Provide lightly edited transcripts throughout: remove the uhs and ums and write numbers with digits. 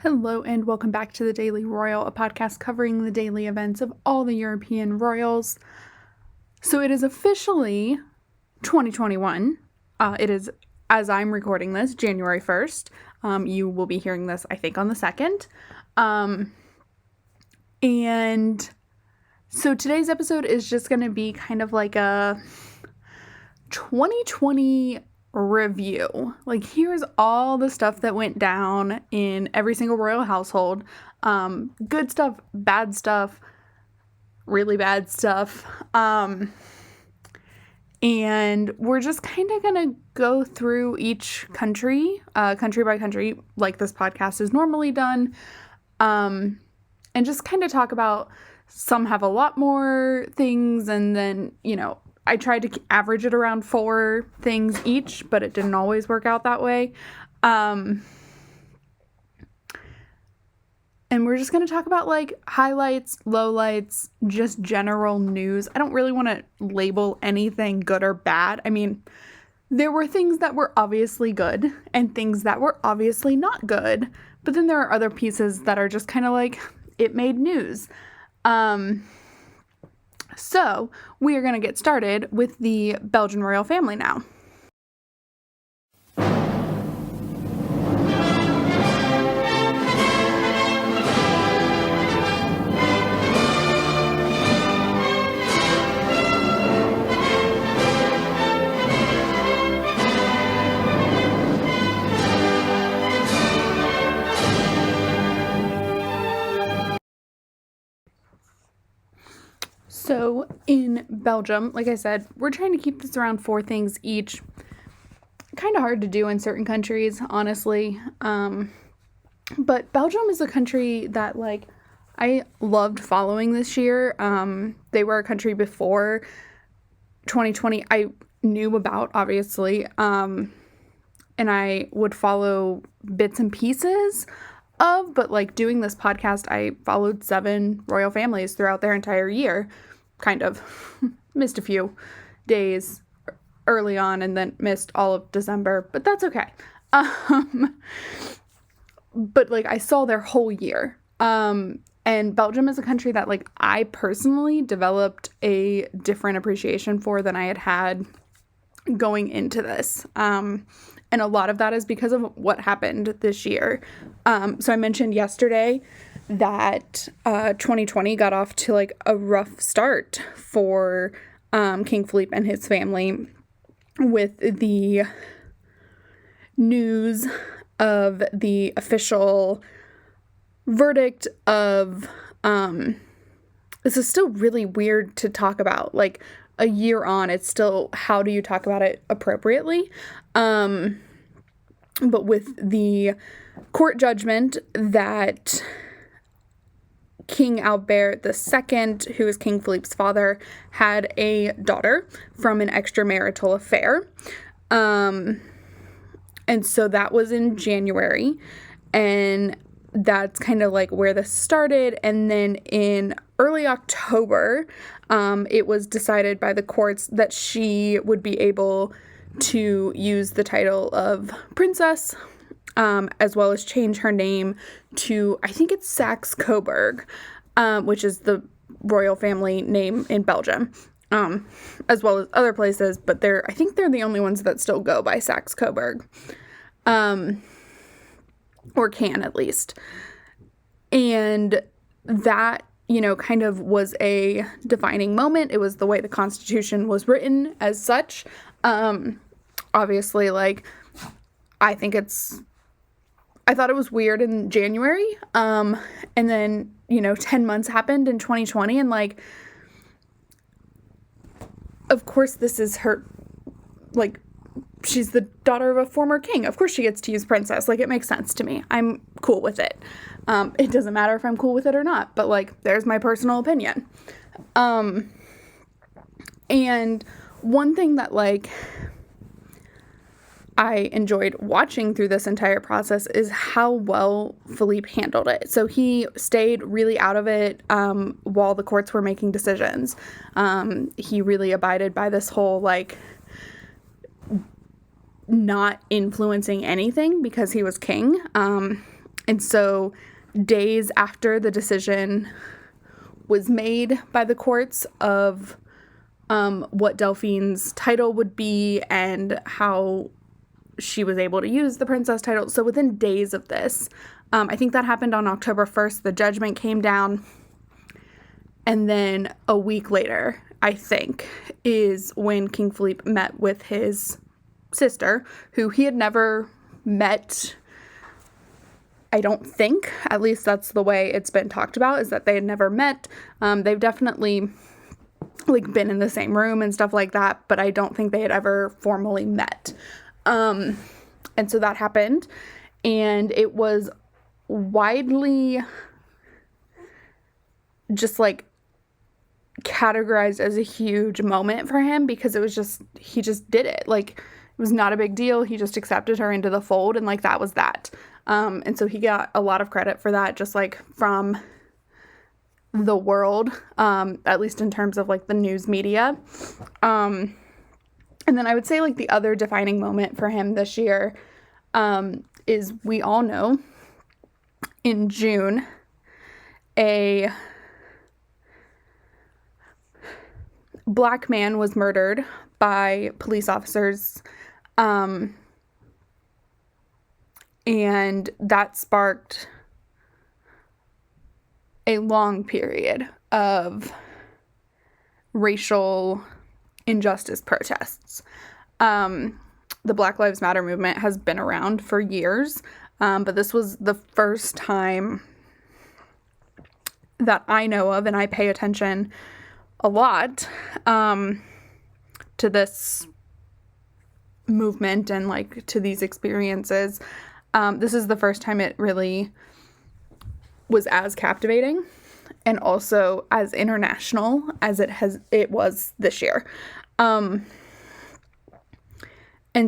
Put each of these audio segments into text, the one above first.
Hello and welcome back to the Daily Royal, a podcast covering the daily events of all the European royals. So it is officially 2021. It is, as I'm recording this, January 1st. You will be hearing this, I think, on the 2nd. And so today's episode is just going to be kind of like a 2020 review. Like, here's all the stuff that went down in every single royal household. Good stuff, bad stuff, really bad stuff. And we're just kind of gonna go through each country, country by country, like this podcast is normally done. And just kind of talk about, some have a lot more things, and then, I tried to average it around 4 things each, but it didn't always work out that way. And we're just going to talk about like highlights, lowlights, just general news. I don't really want to label anything good or bad. I mean, there were things that were obviously good and things that were obviously not good. But then there are other pieces that are just kind of like, it made news. So we are going to get started with the Belgian royal family now. So in Belgium, like I said, we're trying to keep this around 4 things each. Kind of hard to do in certain countries, honestly. But Belgium is a country that, like, I loved following this year. They were a country before 2020 I knew about, obviously. And I would follow bits and pieces of, but like doing this podcast, I followed 7 royal families throughout their entire year. Kind of missed a few days early on and then missed all of December, but that's okay. But like I saw their whole year. And Belgium is a country that like I personally developed a different appreciation for than I had going into this. And a lot of that is because of what happened this year. So I mentioned yesterday that 2020 got off to like a rough start for King Philippe and his family with the news of the official verdict of this is still really weird to talk about. Like a year on, it's still, how do you talk about it appropriately? But with the court judgment that King Albert II, who is King Philippe's father, had a daughter from an extramarital affair. And so that was in January, and that's kind of like where this started. And then in early October, it was decided by the courts that she would be able to use the title of princess, as well as change her name to, I think it's Saxe-Coburg, which is the royal family name in Belgium, as well as other places, but I think they're the only ones that still go by Saxe-Coburg, or can at least. And that, kind of was a defining moment. It was the way the Constitution was written as such. Obviously, like, I thought it was weird in January. And then, 10 months happened in 2020. And like, of course, this is her, like, she's the daughter of a former king. Of course she gets to use princess. Like, it makes sense to me. I'm cool with it. It doesn't matter if I'm cool with it or not. But like, there's my personal opinion. And one thing that like I enjoyed watching through this entire process is how well Philippe handled it. So he stayed really out of it while the courts were making decisions. He really abided by this whole, like, not influencing anything because he was king. And so days after the decision was made by the courts of what Delphine's title would be and how she was able to use the princess title. So within days of this, I think that happened on October 1st, the judgment came down. And then a week later, I think, is when King Philippe met with his sister, who he had never met. I don't think, at least that's the way it's been talked about, is that they had never met. They've definitely like been in the same room and stuff like that, but I don't think they had ever formally met. And so that happened, and it was widely just like categorized as a huge moment for him, because it was just, he just did it. Like, it was not a big deal. He just accepted her into the fold, and like that was that. And so he got a lot of credit for that, just like from the world, at least in terms of like the news media. And then I would say like the other defining moment for him this year is, we all know, in June, a Black man was murdered by police officers, and that sparked a long period of racial injustice protests. The Black Lives Matter movement has been around for years, but this was the first time that I know of, and I pay attention a lot to this movement and like to these experiences. This is the first time it really was as captivating and also as international as it was this year. And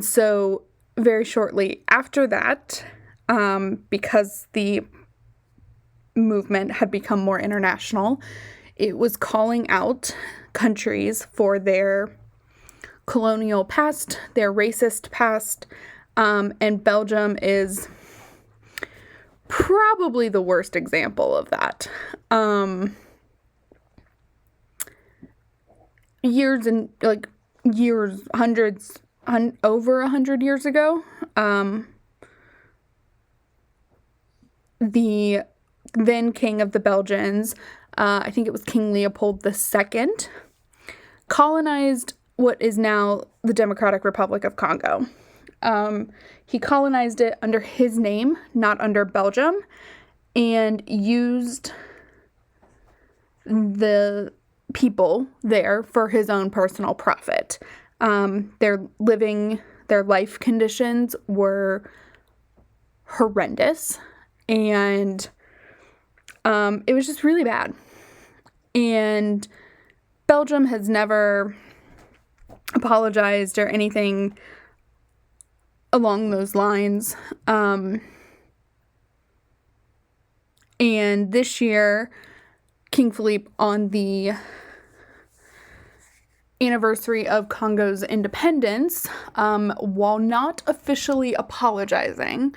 so very shortly after that, because the movement had become more international, it was calling out countries for their colonial past, their racist past, and Belgium is probably the worst example of that. Over 100 years ago, the then king of the Belgians, I think it was King Leopold II, colonized what is now the Democratic Republic of Congo. He colonized it under his name, not under Belgium, and used the people there for his own personal profit. Their life conditions were horrendous, and it was just really bad. And Belgium has never apologized or anything along those lines. And this year, King Philippe, on the anniversary of Congo's independence, while not officially apologizing,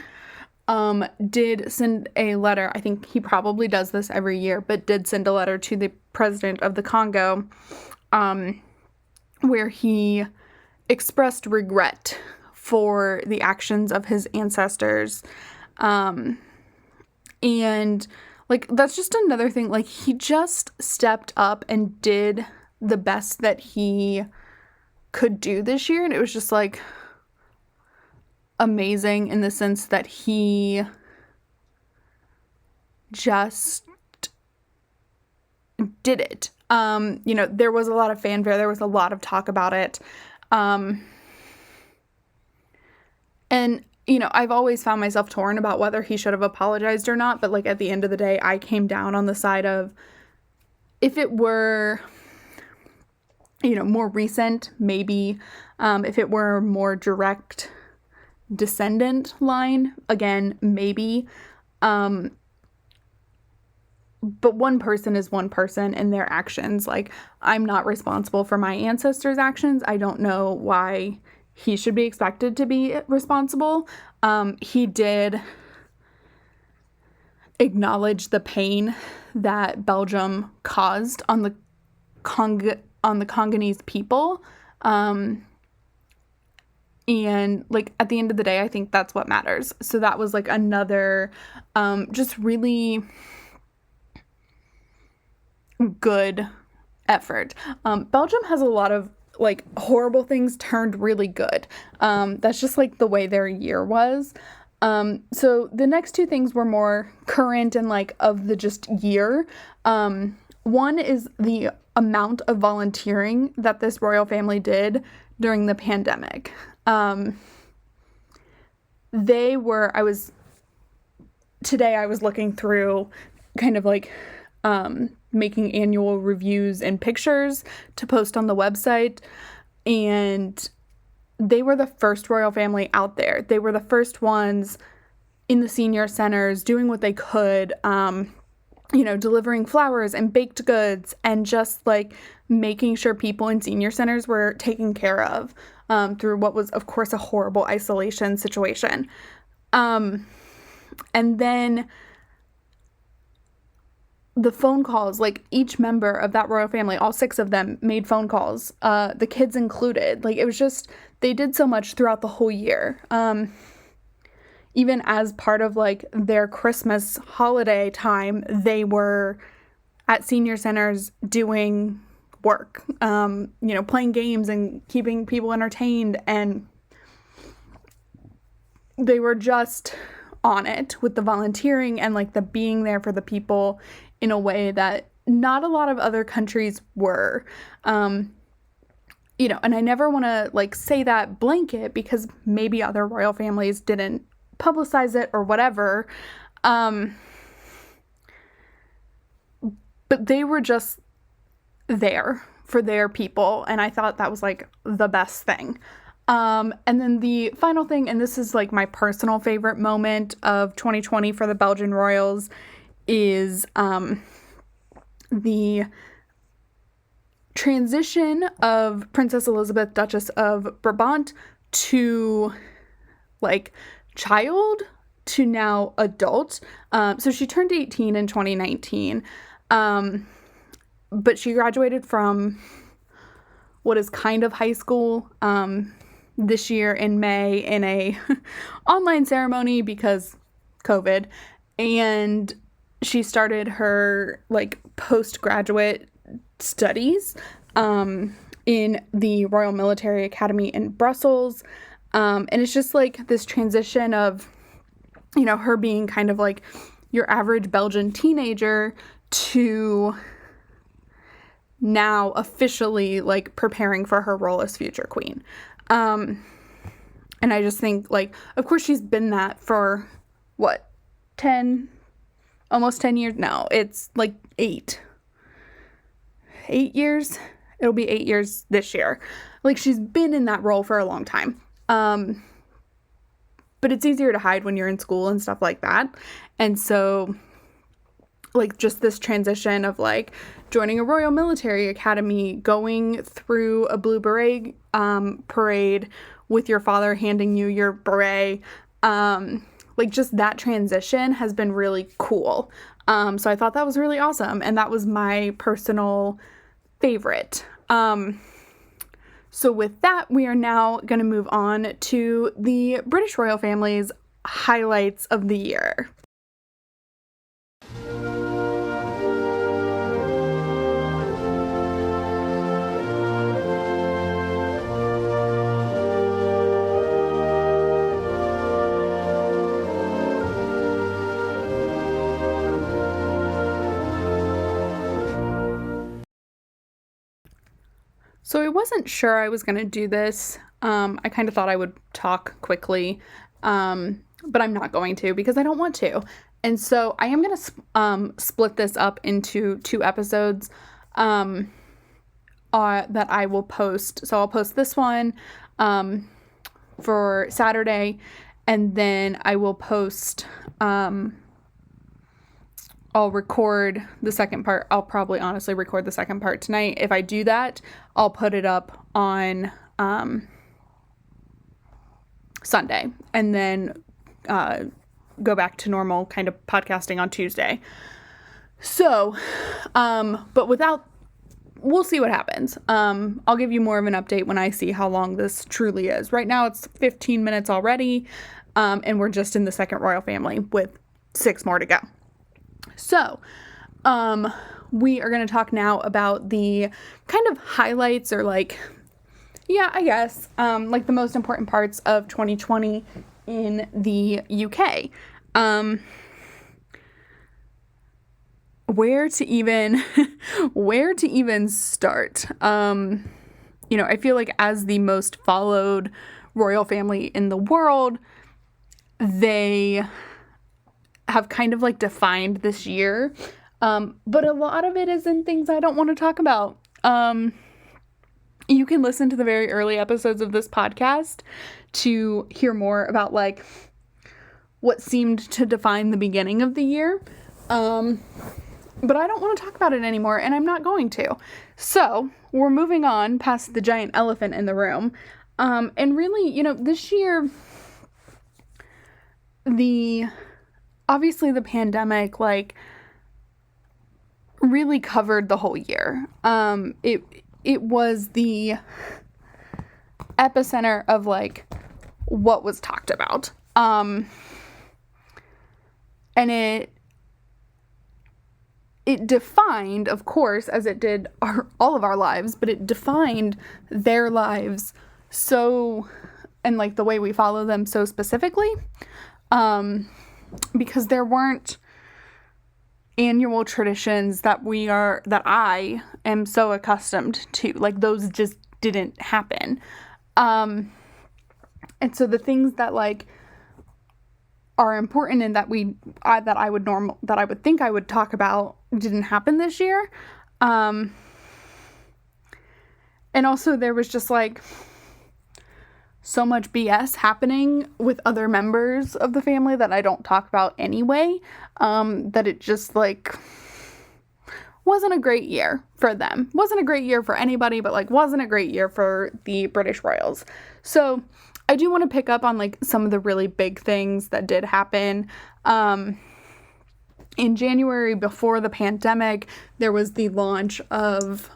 did send a letter. I think he probably does this every year, but did send a letter to the president of the Congo, where he expressed regret for the actions of his ancestors. And like, that's just another thing. Like, he just stepped up and did the best that he could do this year. And it was just like amazing in the sense that he just did it. There was a lot of fanfare. There was a lot of talk about it. And, I've always found myself torn about whether he should have apologized or not. But, like, at the end of the day, I came down on the side of, if it were, more recent, maybe. If it were more direct descendant line, again, maybe. But one person is one person and their actions. Like, I'm not responsible for my ancestors' actions. I don't know why he should be expected to be responsible. He did acknowledge the pain that Belgium caused on the Congolese people. And like at the end of the day, I think that's what matters. So that was like another just really good effort. Belgium has a lot of like horrible things turned really good. That's just like the way their year was. So the next two things were more current and like of the just year. One is the amount of volunteering that this royal family did during the pandemic. Today I was looking through kind of like making annual reviews and pictures to post on the website, and they were the first royal family out there. They were the first ones in the senior centers doing what they could, delivering flowers and baked goods and just like making sure people in senior centers were taken care of through what was, of course, a horrible isolation situation. And then the phone calls, like each member of that royal family, all 6 of them made phone calls, the kids included. Like it was just, they did so much throughout the whole year. Even as part of like their Christmas holiday time, they were at senior centers doing work, playing games and keeping people entertained. And they were just on it with the volunteering and like the being there for the people in a way that not a lot of other countries were. And I never want to like say that blanket because maybe other royal families didn't publicize it or whatever. But they were just there for their people. And I thought that was like the best thing. And then the final thing, and this is like my personal favorite moment of 2020 for the Belgian royals, is the transition of Princess Elizabeth, Duchess of Brabant, to like child to now adult. So she turned 18 in 2019, but she graduated from what is kind of high school this year in May in a online ceremony because COVID, and she started her like postgraduate studies in the Royal Military Academy in Brussels. And it's just like this transition of, her being kind of like your average Belgian teenager to now officially like preparing for her role as future queen. And I just think like, of course she's been that for what, almost 10 years? No, it's like 8 years. It'll be 8 years this year. Like she's been in that role for a long time. But it's easier to hide when you're in school and stuff like that. And so like just this transition of like joining a Royal Military Academy, going through a Blue Beret parade with your father handing you your beret, like just that transition has been really cool. So I thought that was really awesome. And that was my personal favorite. So with that, we are now going to move on to the British royal family's highlights of the year. So I wasn't sure I was going to do this. I kind of thought I would talk quickly, but I'm not going to because I don't want to. And so I am going to split this up into 2 episodes that I will post. So I'll post this one for Saturday, and then I will post... I'll record the second part. I'll probably honestly record the second part tonight. If I do that, I'll put it up on Sunday and then go back to normal kind of podcasting on Tuesday. So, we'll see what happens. I'll give you more of an update when I see how long this truly is. Right now it's 15 minutes already, and we're just in the second royal family with 6 more to go. So, we are going to talk now about the kind of highlights or like the most important parts of 2020 in the UK. Where to even start? I feel like as the most followed royal family in the world, they have kind of like defined this year. But a lot of it is in things I don't want to talk about. You can listen to the very early episodes of this podcast to hear more about like what seemed to define the beginning of the year. But I don't want to talk about it anymore, and I'm not going to. So we're moving on past the giant elephant in the room. And really, this year, obviously the pandemic, like, really covered the whole year. It was the epicenter of, like, what was talked about. And it defined, of course, as it did all of our lives, but it defined their lives and like the way we follow them so specifically, because there weren't annual traditions that I am so accustomed to. Like, those just didn't happen. And so the things that like are important and that I would think I would talk about didn't happen this year. And also there was just like so much BS happening with other members of the family that I don't talk about anyway, that it just like wasn't a great year for them. Wasn't a great year for anybody, but like wasn't a great year for the British royals. So I do want to pick up on like some of the really big things that did happen. In January, before the pandemic, there was the launch of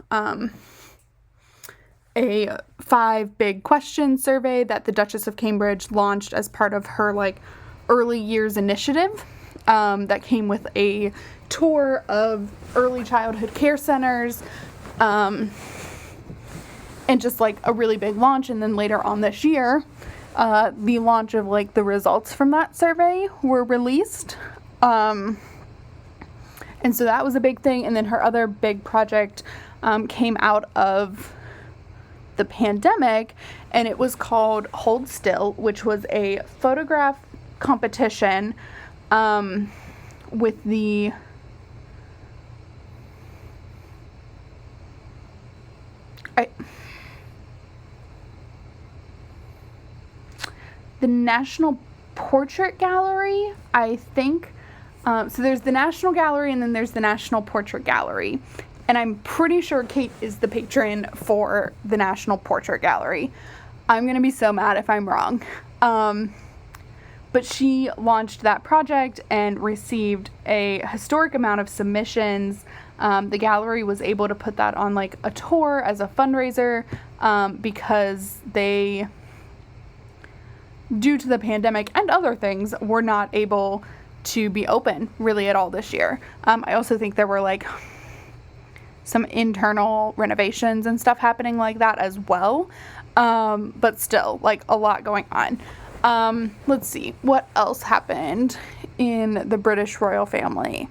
a 5 big question survey that the Duchess of Cambridge launched as part of her like early years initiative, that came with a tour of early childhood care centers, and just like a really big launch. And then later on this year, the launch of like the results from that survey were released. And so that was a big thing. And then her other big project came out of the pandemic, and it was called Hold Still, which was a photograph competition with the National Portrait Gallery, I think. So there's the National Gallery, and then there's the National Portrait Gallery. And I'm pretty sure Kate is the patron for the National Portrait Gallery. I'm going to be so mad if I'm wrong. But she launched that project and received a historic amount of submissions. The gallery was able to put that on like a tour as a fundraiser, because they, due to the pandemic and other things, were not able to be open really at all this year. I also think there were like some internal renovations and stuff happening like that as well. But still, like, a lot going on. Let's see, what else happened in the British royal family?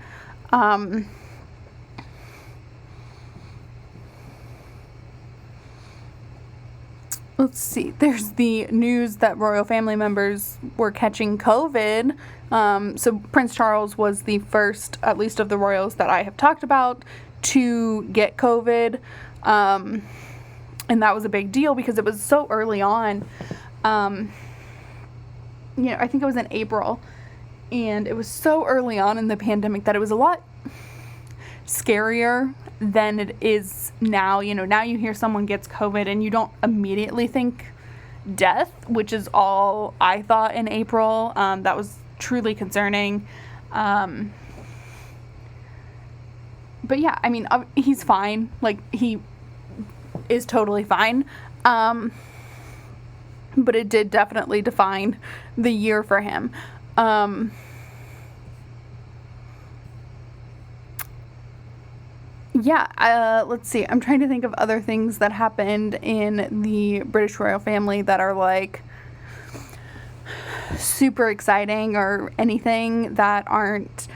Let's see, there's the news that royal family members were catching COVID. So Prince Charles was the first, at least of the royals that I have talked about, to get COVID. And that was a big deal because it was so early on. I think it was in April, and it was so early on in the pandemic that it was a lot scarier than it is now. Now you hear someone gets COVID and you don't immediately think death, which is all I thought in April. That was truly concerning. But yeah, I mean, he's fine. Like, he is totally fine. But it did definitely define the year for him. Let's see. I'm trying to think of other things that happened in the British royal family that are, like, super exciting or anything that aren't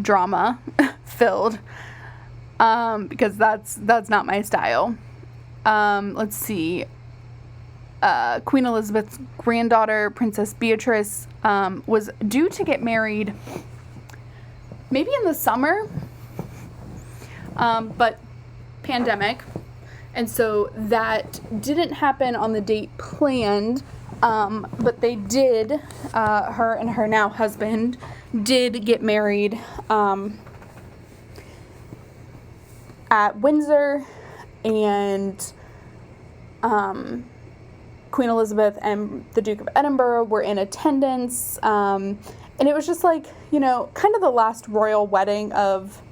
drama filled, because that's not my style. Let's see. Queen Elizabeth's granddaughter, Princess Beatrice, was due to get married maybe in the summer, but pandemic, and so that didn't happen on the date planned. But they did, her and her now husband did get married at Windsor, and Queen Elizabeth and the Duke of Edinburgh were in attendance, and it was just like, you know, kind of the last royal wedding of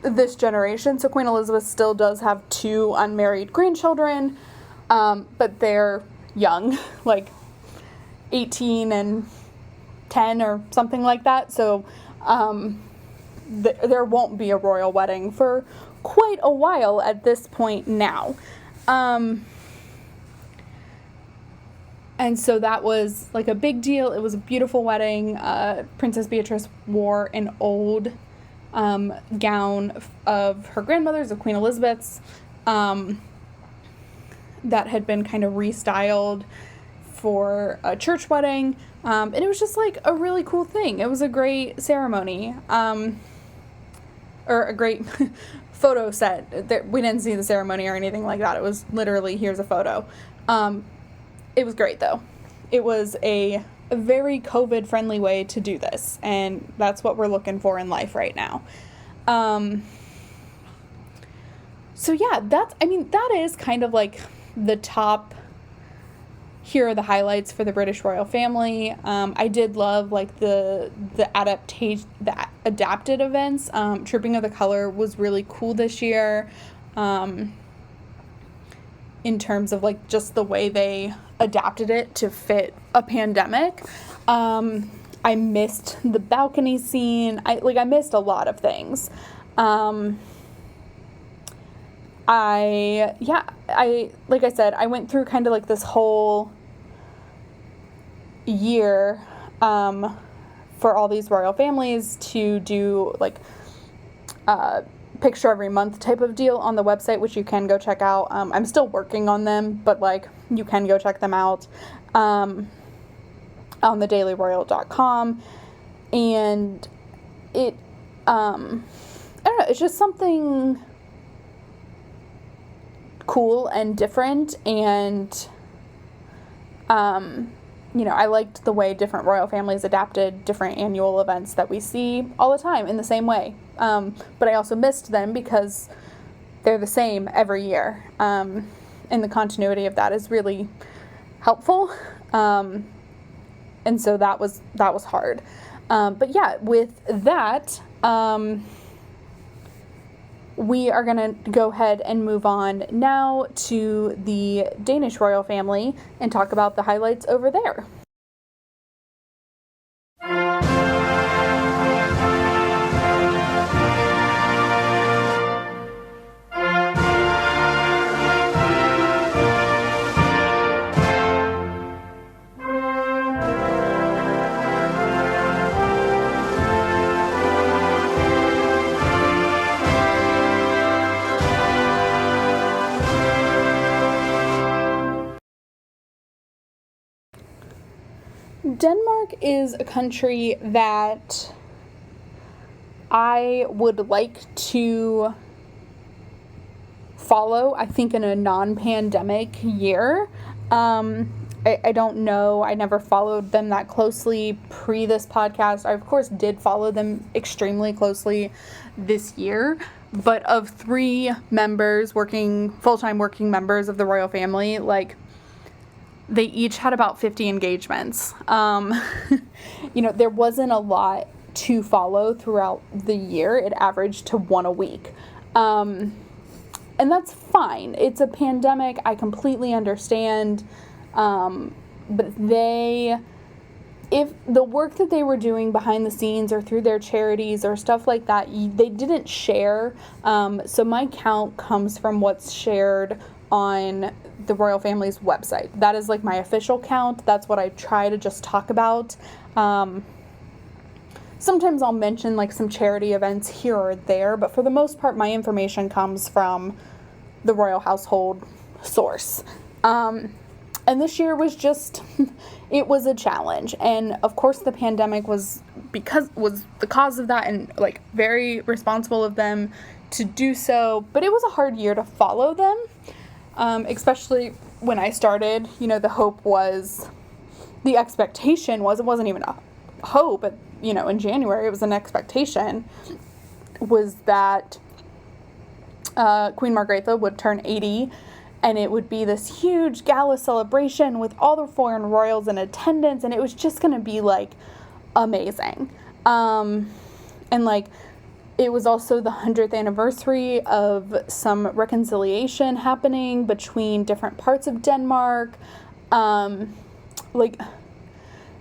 this generation. So Queen Elizabeth still does have 2 unmarried grandchildren, but they're young, like 18 and 10 or something like that. So there won't be a royal wedding for quite a while at this point now. And so that was like a big deal. It was a beautiful wedding. Princess Beatrice wore an old gown of her grandmother's, of Queen Elizabeth's, that had been kind of restyled for a church wedding. And it was just like a really cool thing. It was a great ceremony, or a great photo set. We didn't see the ceremony or anything like that. It was literally, here's a photo. It was great, though. It was a very COVID-friendly way to do this, and that's what we're looking for in life right now. So yeah, that is kind of like the top. Here are the highlights for the British royal family. I did love like the adapted events. Trooping of the Colour was really cool this year. In terms of like just the way they adapted it to fit a pandemic. I missed the balcony scene. I missed a lot of things. Like I said, I went through kind of like this whole year for all these royal families to do like picture every month type of deal on the website, which you can go check out. I'm still working on them, but like you can go check them out on thedailyroyal.com. And it I don't know, it's just something cool and different, and I liked the way different royal families adapted different annual events that we see all the time in the same way. But I also missed them because they're the same every year. And the continuity of that is really helpful. And so that was hard. But yeah, with that, we are going to go ahead and move on now to the Danish royal family and talk about the highlights over there. Denmark is a country that I would like to follow, I think, in a non-pandemic year. I don't know. I never followed them that closely pre this podcast. I, of course, did follow them extremely closely this year. But of 3 members, full-time working members of the royal family, like, They each had about 50 engagements. There wasn't a lot to follow throughout the year. It averaged to one a week. And that's fine. It's a pandemic. I completely understand. But if the work that they were doing behind the scenes or through their charities or stuff like that, they didn't share. So my count comes from what's shared on the royal family's website. That is like my official count. That's what I try to just talk about. Sometimes I'll mention like some charity events here or there, but for the most part, my information comes from the royal household source. And this year was just, it was a challenge. And of course the pandemic was the cause of that, and like very responsible of them to do so. But it was a hard year to follow them, especially when I started. The expectation was, it wasn't even a hope, but in January it was an expectation, was that Queen Margrethe would turn 80. And it would be this huge gala celebration with all the foreign royals in attendance. And it was just going to be, like, amazing. And, like, it was also the 100th anniversary of some reconciliation happening between different parts of Denmark. There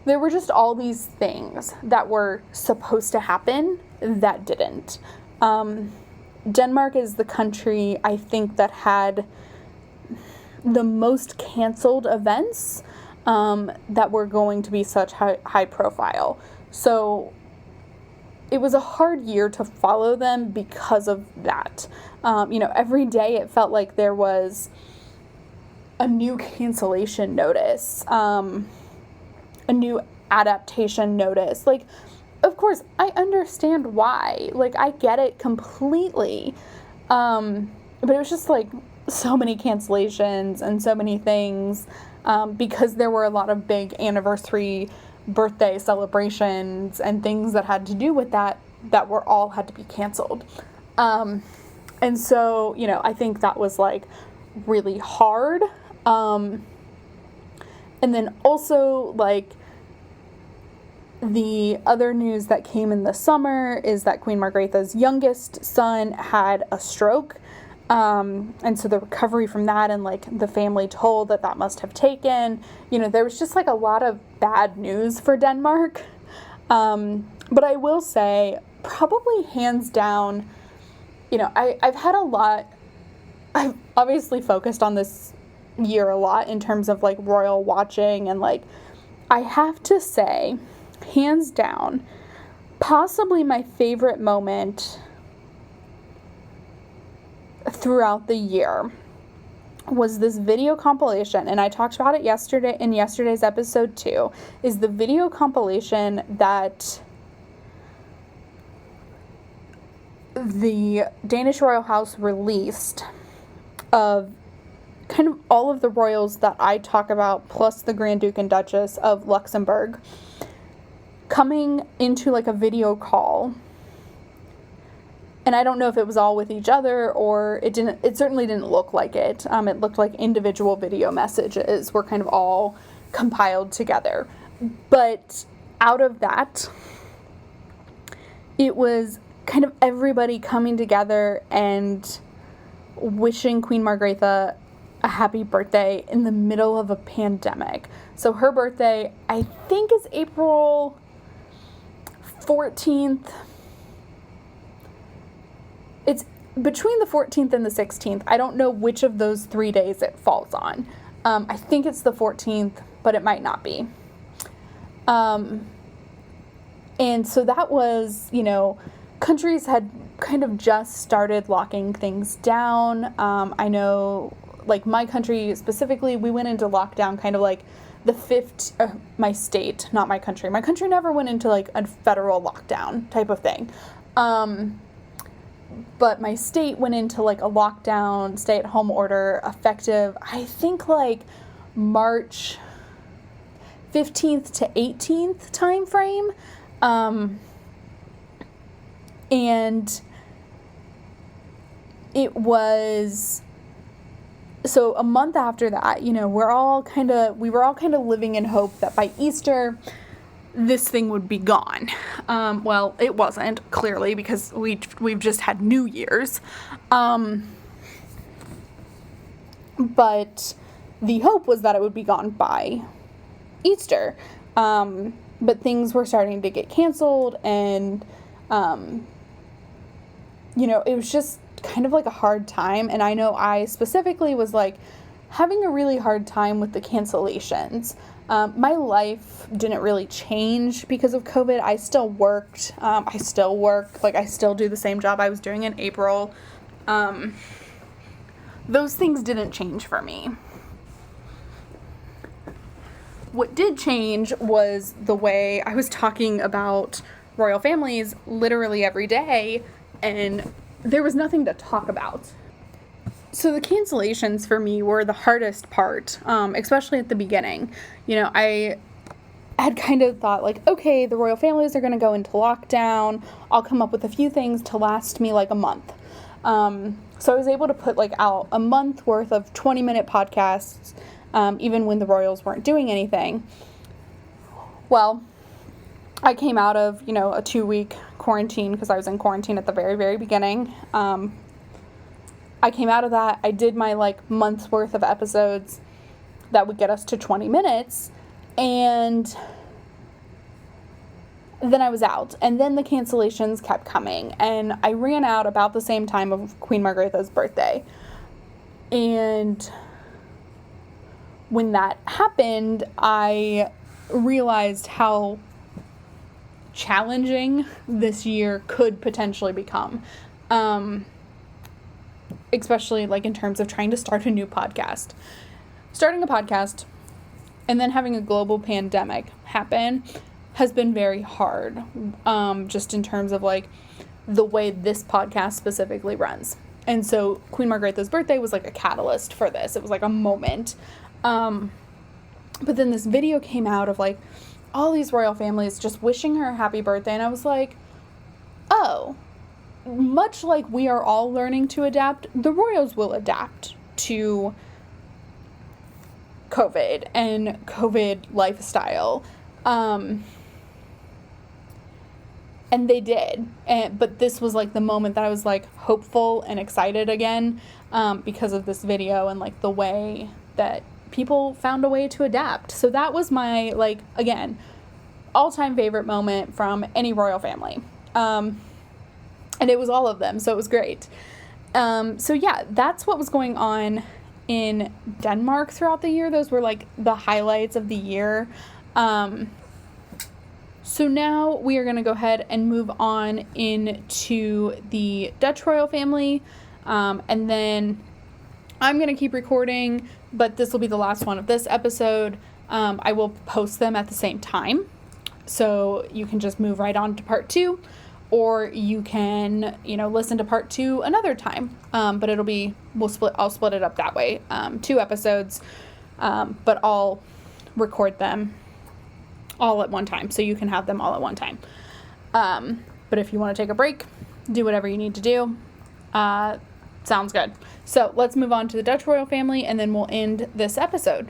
were just all these things that were supposed to happen that didn't. Denmark is the country, I think, that had the most canceled events that were going to be such high profile. So it was a hard year to follow them because of that. Every day it felt like there was a new cancellation notice, a new adaptation notice. Like, of course, I understand why. Like, I get it completely. But it was just like so many cancellations and so many things, because there were a lot of big anniversary birthday celebrations and things that had to do with that were all had to be canceled. And so, I think that was like really hard. And then also, like, the other news that came in the summer is that Queen Margrethe's youngest son had a stroke. And so the recovery from that, and like the family toll that must have taken, there was just like a lot of bad news for Denmark. But I will say, probably hands down, I've obviously focused on this year a lot in terms of like royal watching, and like, I have to say, hands down, possibly my favorite moment throughout the year was this video compilation, and I talked about it in yesterday's episode too, is the video compilation that the Danish Royal House released of kind of all of the royals that I talk about, plus the Grand Duke and Duchess of Luxembourg, coming into like a video call. And I don't know if it was all with each other, or it certainly didn't look like it. It looked like individual video messages were kind of all compiled together. But out of that, it was kind of everybody coming together and wishing Queen Margrethe a happy birthday in the middle of a pandemic. So her birthday, I think, is April 14th. It's between the 14th and the 16th. I don't know which of those 3 days it falls on. I think it's the 14th, but it might not be. And so that was, countries had kind of just started locking things down. I know, like, my country specifically, we went into lockdown kind of like the my state, not my country. My country never went into like a federal lockdown type of thing. But my state went into like a lockdown, stay-at-home order, effective, I think, like March 15th to 18th time frame. And it was so a month after that, we were all kind of living in hope that by Easter, this thing would be gone. Well, it wasn't, clearly, because we've just had New Year's. But the hope was that it would be gone by Easter. But things were starting to get canceled, and, it was just kind of like a hard time. And I know I specifically was like having a really hard time with the cancellations. My life didn't really change because of COVID. I still worked. I still work. Like, I still do the same job I was doing in April. Those things didn't change for me. What did change was the way I was talking about royal families literally every day, and there was nothing to talk about. So the cancellations for me were the hardest part, especially at the beginning. I had kind of thought, like, okay, the royal families are going to go into lockdown. I'll come up with a few things to last me like a month. So I was able to put out a month worth of 20-minute podcasts, even when the royals weren't doing anything. Well, I came out of, a 2-week quarantine, because I was in quarantine at the very, very beginning. I came out of that. I did my month's worth of episodes that would get us to 20 minutes, and then I was out. And then the cancellations kept coming, and I ran out about the same time of Queen Margretha's birthday. And when that happened, I realized how challenging this year could potentially become. Especially in terms of trying to start a new podcast. Starting a podcast and then having a global pandemic happen has been very hard. Just in terms of the way this podcast specifically runs. And so Queen Margretha's birthday was a catalyst for this. It was a moment. But then this video came out of all these royal families just wishing her a happy birthday. And I was like, oh, much like we are all learning to adapt, the royals will adapt to COVID and COVID lifestyle. And they did. But this was the moment that I was hopeful and excited again, because of this video and the way that people found a way to adapt. So that was my again, all-time favorite moment from any royal family. And it was all of them, so it was great. So yeah, that's what was going on in Denmark throughout the year. Those were the highlights of the year. So now we are going to go ahead and move on into the Dutch royal family. And then I'm going to keep recording, but this will be the last one of this episode. I will post them at the same time. So you can just move right on to part 2. Or you can, listen to part 2 another time. But I'll split it up that way. 2 episodes, but I'll record them all at one time. So you can have them all at one time. But if you want to take a break, do whatever you need to do. Sounds good. So let's move on to the Dutch royal family, and then we'll end this episode.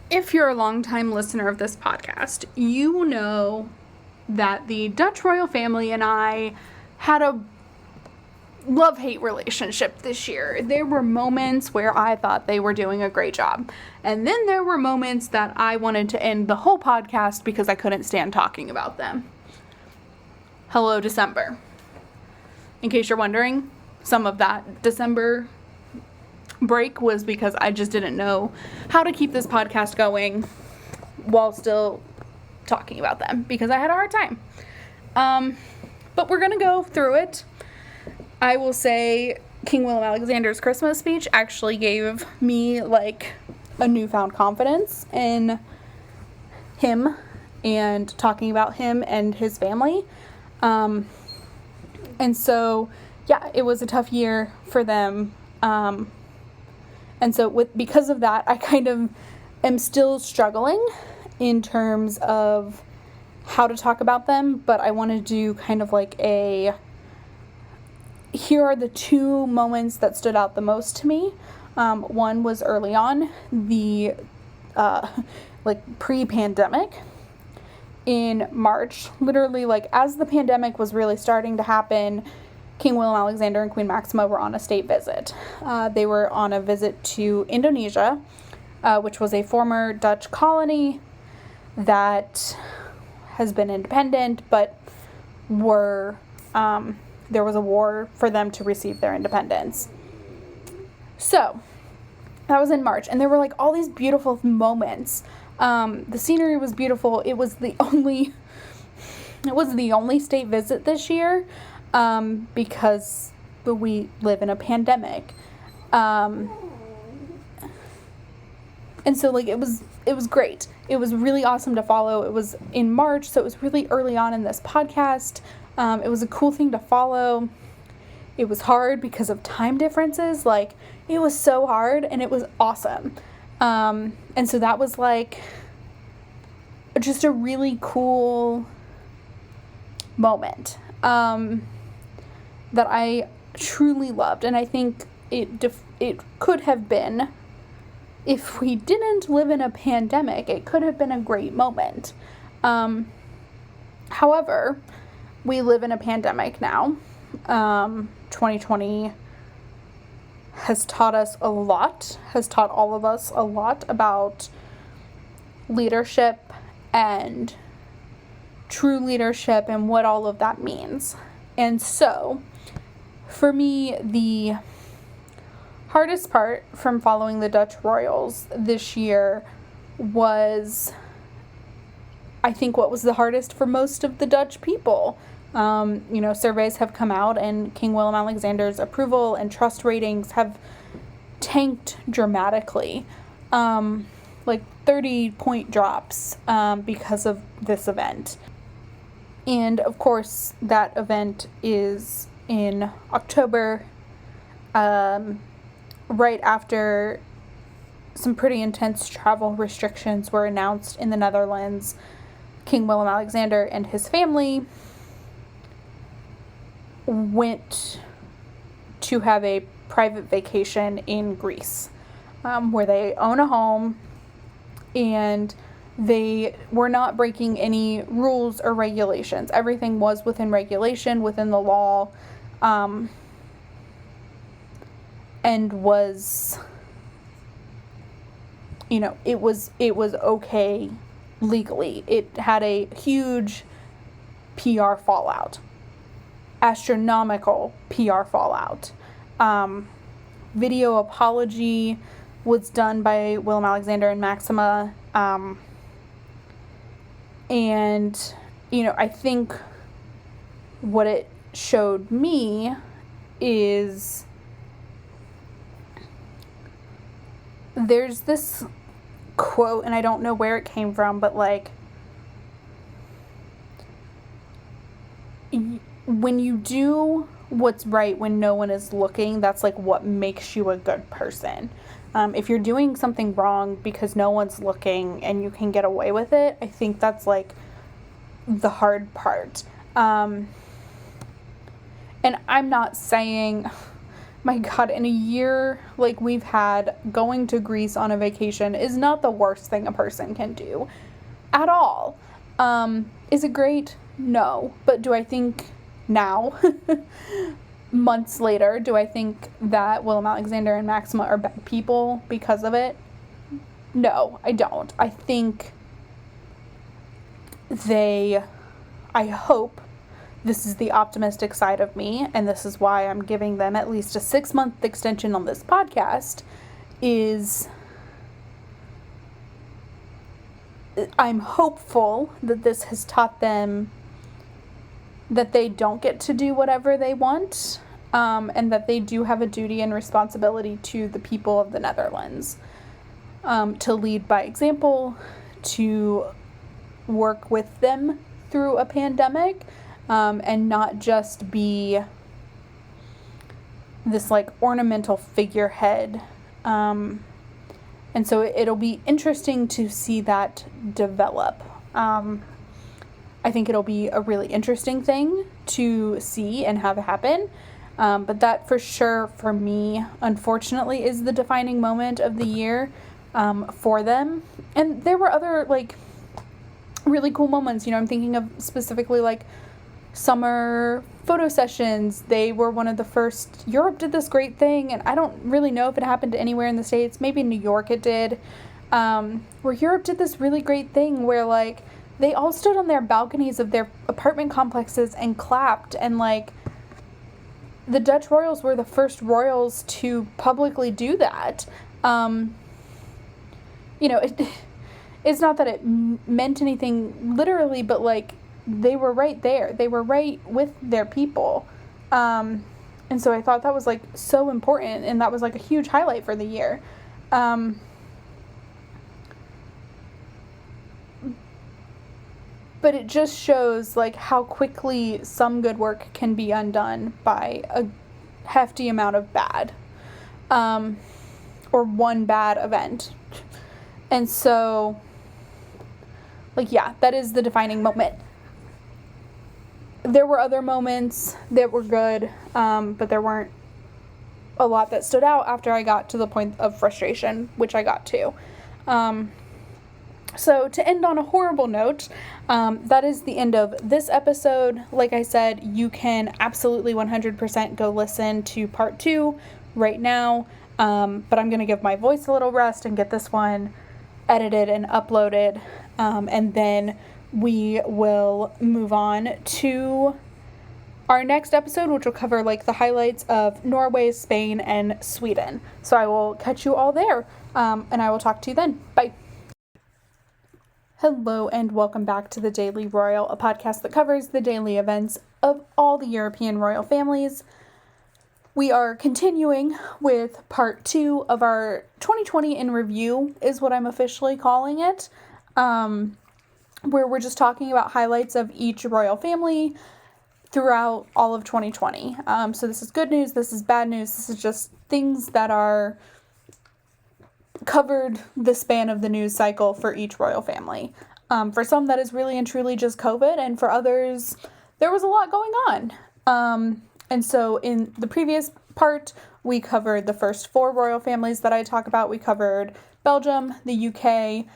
If you're a longtime listener of this podcast, you know that the Dutch royal family and I had a love-hate relationship this year. There were moments where I thought they were doing a great job. And then there were moments that I wanted to end the whole podcast because I couldn't stand talking about them. Hello, December. In case you're wondering, some of that December break was because I just didn't know how to keep this podcast going while still talking about them, because I had a hard time. But we're gonna go through it. I will say King Willem-Alexander's Christmas speech actually gave me a newfound confidence in him and talking about him and his family. And so yeah, it was a tough year for them. And so because of that, I kind of am still struggling in terms of how to talk about them, but I want to do kind of like here are the two moments that stood out the most to me. One was early on, the like pre-pandemic in March, literally like as the pandemic was really starting to happen. King Willem Alexander and Queen Maxima were on a state visit. They were on a visit to Indonesia, which was a former Dutch colony that has been independent, but there was a war for them to receive their independence. So that was in March, and there were like all these beautiful moments. The scenery was beautiful. It was the only state visit this year, because we live in a pandemic. And so like it was great. It was really awesome to follow. It was in March, so it was really early on in this podcast. It was a cool thing to follow. It was hard because of time differences. Like, it was so hard, and it was awesome. And so that was like just a really cool moment that I truly loved. And I think it could have been, if we didn't live in a pandemic, it could have been a great moment. However, we live in a pandemic now. 2020 has taught us a lot, has taught all of us a lot about leadership and true leadership and what all of that means. And so, for me, the hardest part from following the Dutch royals this year was, I think, what was the hardest for most of the Dutch people. Surveys have come out, and King Willem Alexander's approval and trust ratings have tanked dramatically, like 30-point drops, because of this event. And of course, that event is in October, right after some pretty intense travel restrictions were announced in the Netherlands. King Willem Alexander and his family went to have a private vacation in Greece, where they own a home, and they were not breaking any rules or regulations. Everything was within regulation, within the law, and was, it was okay legally. It had a huge PR fallout. Astronomical PR fallout. Video apology was done by Willem Alexander and Maxima. And, I think what it showed me is there's this quote, and I don't know where it came from, but like, when you do what's right when no one is looking, that's like what makes you a good person. If you're doing something wrong because no one's looking and you can get away with it, I think that's like the hard part. And I'm not saying, my God, in a year like we've had, going to Greece on a vacation is not the worst thing a person can do at all. Is it great? No. But do I think now, months later, do I think that Willem Alexander and Maxima are bad people because of it? No, I don't. I think I hope, this is the optimistic side of me, and this is why I'm giving them at least a 6-month extension on this podcast, is I'm hopeful that this has taught them that they don't get to do whatever they want, and that they do have a duty and responsibility to the people of the Netherlands, to lead by example, to work with them through a pandemic, and not just be this like ornamental figurehead, And so it'll be interesting to see that develop. I think it'll be a really interesting thing to see and have happen. But that for sure, for me, unfortunately, is the defining moment of the year for them. And there were other, like, really cool moments. I'm thinking of specifically, like, summer photo sessions. They were one of the first. Europe did this great thing, and I don't really know if it happened anywhere in the States. Maybe in New York it did. Where Europe did this really great thing where, like, they all stood on their balconies of their apartment complexes and clapped, and, like, the Dutch royals were the first royals to publicly do that. It's not that it meant anything literally, but, like, they were right there. They were right with their people. And so I thought that was, like, so important, and that was, like, a huge highlight for the year. But it just shows, like, how quickly some good work can be undone by a hefty amount of bad. Or one bad event. And so, like, yeah, that is the defining moment. There were other moments that were good, but there weren't a lot that stood out after I got to the point of frustration, which I got to. So to end on a horrible note, that is the end of this episode. Like I said, you can absolutely 100% go listen to part 2 right now, but I'm going to give my voice a little rest and get this one edited and uploaded, and then we will move on to our next episode, which will cover, like, the highlights of Norway, Spain, and Sweden. So I will catch you all there, and I will talk to you then. Bye. Hello, and welcome back to the Daily Royal, a podcast that covers the daily events of all the European royal families. We are continuing with part 2 of our 2020 in review, is what I'm officially calling it, where we're just talking about highlights of each royal family throughout all of 2020. So this is good news, this is bad news, this is just things that are covered the span of the news cycle for each royal family. For some, that is really and truly just COVID, and for others, there was a lot going on. And so in the previous part, we covered the first 4 royal families that I talk about. We covered Belgium, the UK,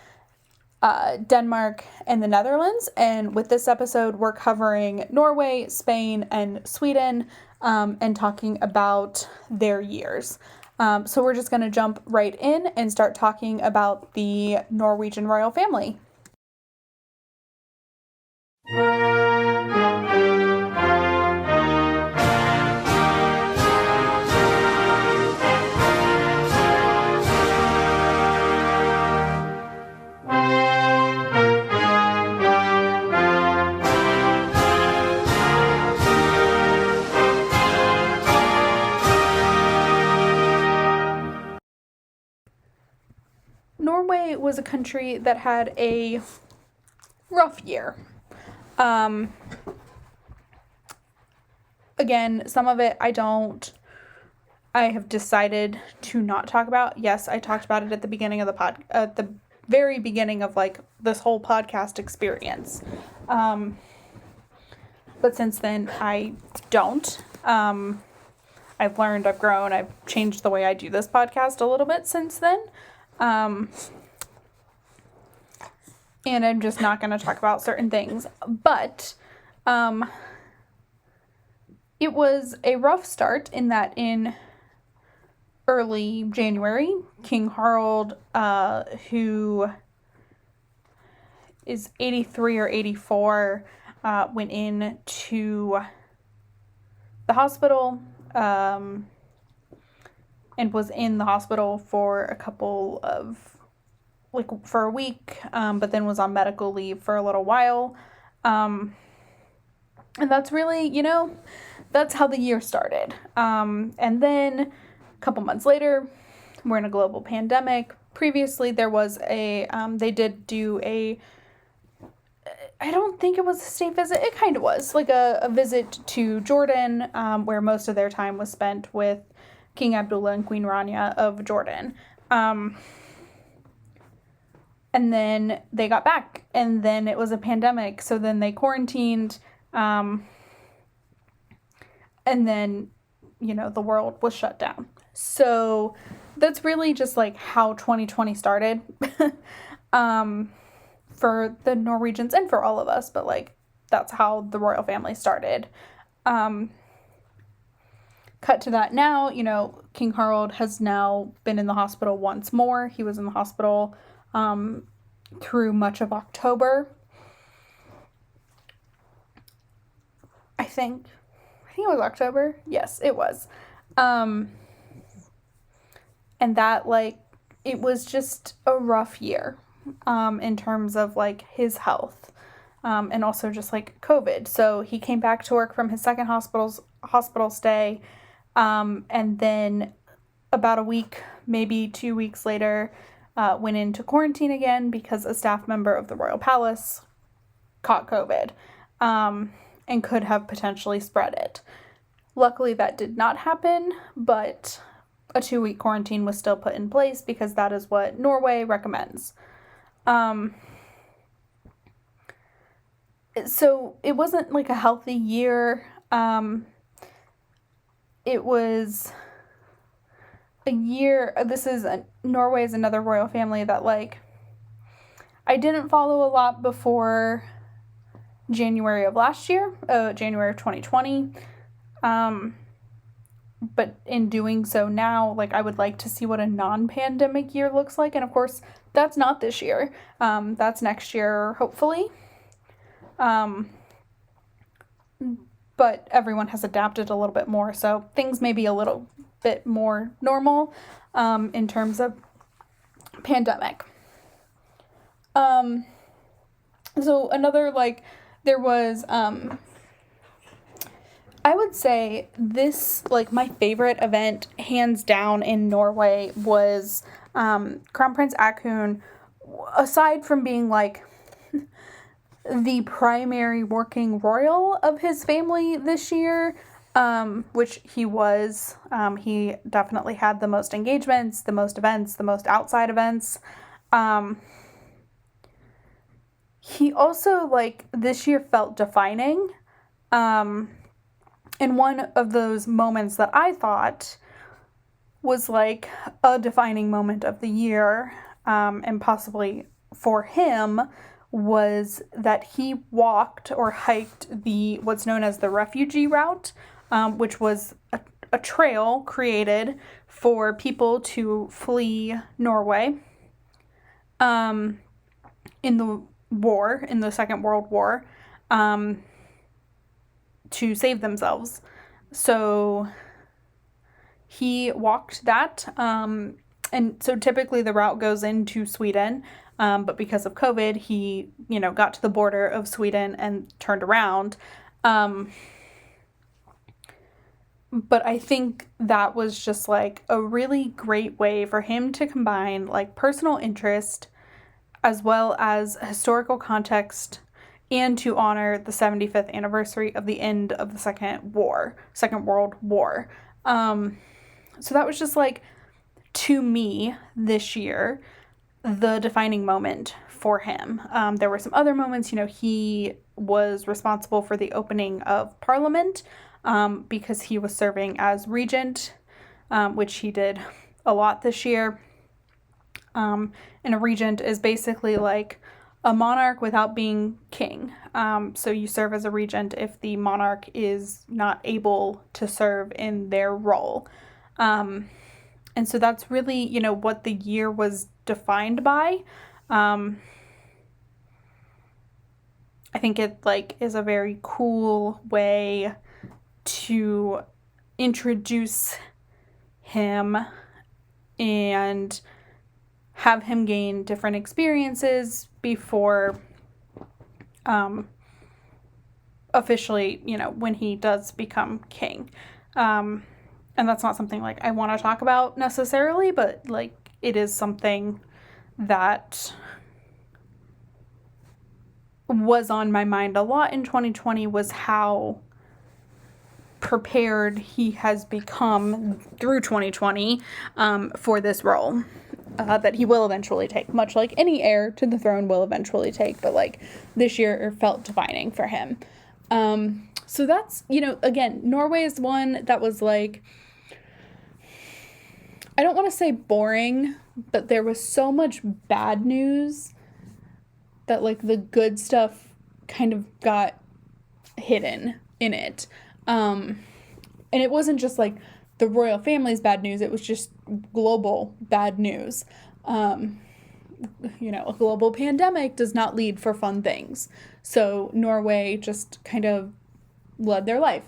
Denmark, and the Netherlands. And with this episode, we're covering Norway, Spain, and Sweden, and talking about their years. So we're just going to jump right in and start talking about the Norwegian royal family. Norway was a country that had a rough year. Again, some of it I have decided to not talk about. Yes, I talked about it at the beginning of at the very beginning of, like, this whole podcast experience. But since then, I don't. I've learned, I've grown, I've changed the way I do this podcast a little bit since then. And I'm just not going to talk about certain things. But it was a rough start in that in early January, King Harald, who is 83 or 84, went in to the hospital, and was in the hospital for for a week, but then was on medical leave for a little while. And that's really, that's how the year started. And then a couple months later, we're in a global pandemic. Previously, there was they did do I don't think it was a state visit. It kind of was, like a visit to Jordan, where most of their time was spent with King Abdullah and Queen Rania of Jordan. And then they got back, and then it was a pandemic, so then they quarantined, and then, the world was shut down. So that's really just like how 2020 started for the Norwegians and for all of us, but like that's how the royal family started. Cut to that now, King Harald has now been in the hospital once more. He was in the hospital through much of October. I think it was October. Yes, it was. And that, like, it was just a rough year in terms of, like, his health and also just, like, COVID. So he came back to work from his second hospital stay, and then about a week, maybe 2 weeks later, went into quarantine again because a staff member of the Royal Palace caught COVID and could have potentially spread it. Luckily, that did not happen, but a 2-week quarantine was still put in place because that is what Norway recommends. So it wasn't like a healthy year. It was a year. Norway is another royal family that, like, I didn't follow a lot before January of last year, January of 2020. But in doing so now, like, I would like to see what a non-pandemic year looks like. And of course, that's not this year. That's next year, hopefully. But everyone has adapted a little bit more, so things may be a little bit more normal in terms of pandemic. So another, like, there was, I would say this, like, my favorite event, hands down, in Norway was Crown Prince Haakon, aside from being, like, the primary working royal of his family this year, which he was. He definitely had the most engagements, the most events, the most outside events. He also, like, this year felt defining. And one of those moments that I thought was, like, a defining moment of the year, and possibly for him, was that he walked or hiked what's known as the refugee route, which was a trail created for people to flee Norway in the Second World War, to save themselves. So he walked that, and so typically the route goes into Sweden, but because of COVID, he, got to the border of Sweden and turned around. But I think that was just, like, a really great way for him to combine, like, personal interest as well as historical context, and to honor the 75th anniversary of the end of the Second World War. So that was just, like, to me, this year, the defining moment for him. There were some other moments. He was responsible for the opening of Parliament because he was serving as regent, which he did a lot this year. And a regent is basically like a monarch without being king. So you serve as a regent if the monarch is not able to serve in their role. And so that's really, what the year was defined by. I think it, like, is a very cool way to introduce him and have him gain different experiences before officially, when he does become king. And that's not something, like, I want to talk about necessarily, but, like, it is something that was on my mind a lot in 2020, was how prepared he has become through 2020 for this role. that he will eventually take, much like any heir to the throne will eventually take, but like this year felt defining for him. So that's, again, Norway is one that was like, I don't want to say boring, but there was so much bad news that like the good stuff kind of got hidden in it. And it wasn't just like the royal family's bad news, it was just global bad news. A global pandemic does not lead for fun things. So Norway just kind of led their life.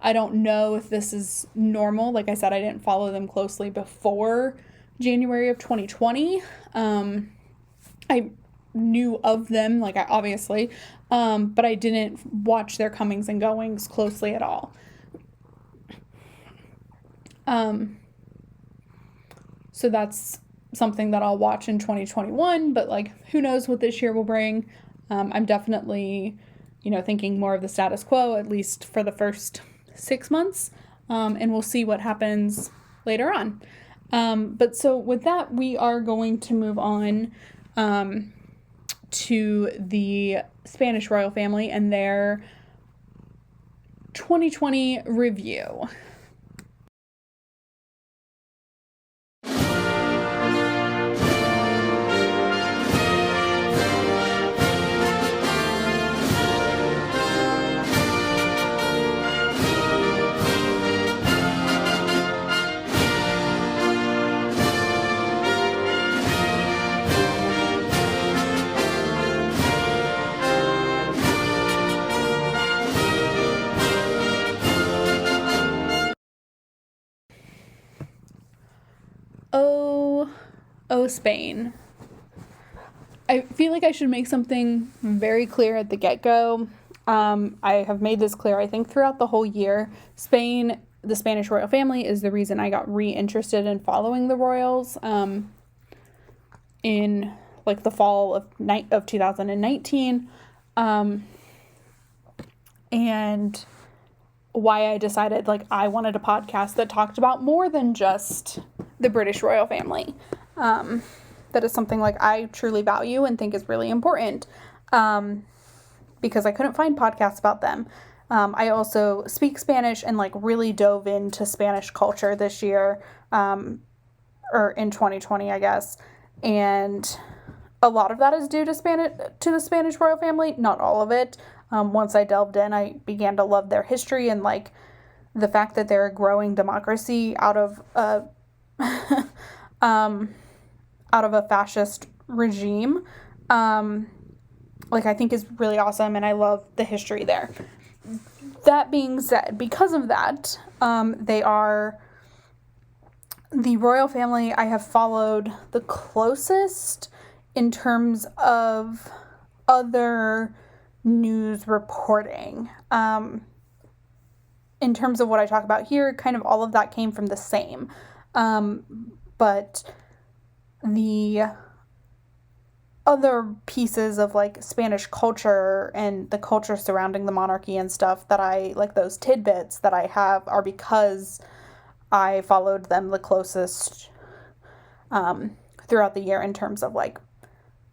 I don't know if this is normal. Like I said, I didn't follow them closely before January of 2020. I knew of them, like I obviously, but I didn't watch their comings and goings closely at all. So that's something that I'll watch in 2021, but like, who knows what this year will bring. I'm definitely, thinking more of the status quo, at least for the first 6 months, and we'll see what happens later on. But so with that, we are going to move on to the Spanish royal family and their 2020 review. Oh, Spain. I feel like I should make something very clear at the get-go. I have made this clear, I think, throughout the whole year. Spain, the Spanish royal family, is the reason I got re-interested in following the royals in like the fall of 2019. And why I decided like I wanted a podcast that talked about more than just the British royal family. That is something like I truly value and think is really important, because I couldn't find podcasts about them. I also speak Spanish and like really dove into Spanish culture this year, or in 2020, I guess. And a lot of that is due to the Spanish royal family, not all of it. Once I delved in, I began to love their history and like the fact that they're a growing democracy out of a fascist regime, I think is really awesome, and I love the history there. That being said, because of that, they are the royal family I have followed the closest in terms of other news reporting. In terms of what I talk about here, kind of all of that came from the same. But the other pieces of like Spanish culture and the culture surrounding the monarchy and stuff that I like, those tidbits that I have, are because I followed them the closest throughout the year in terms of like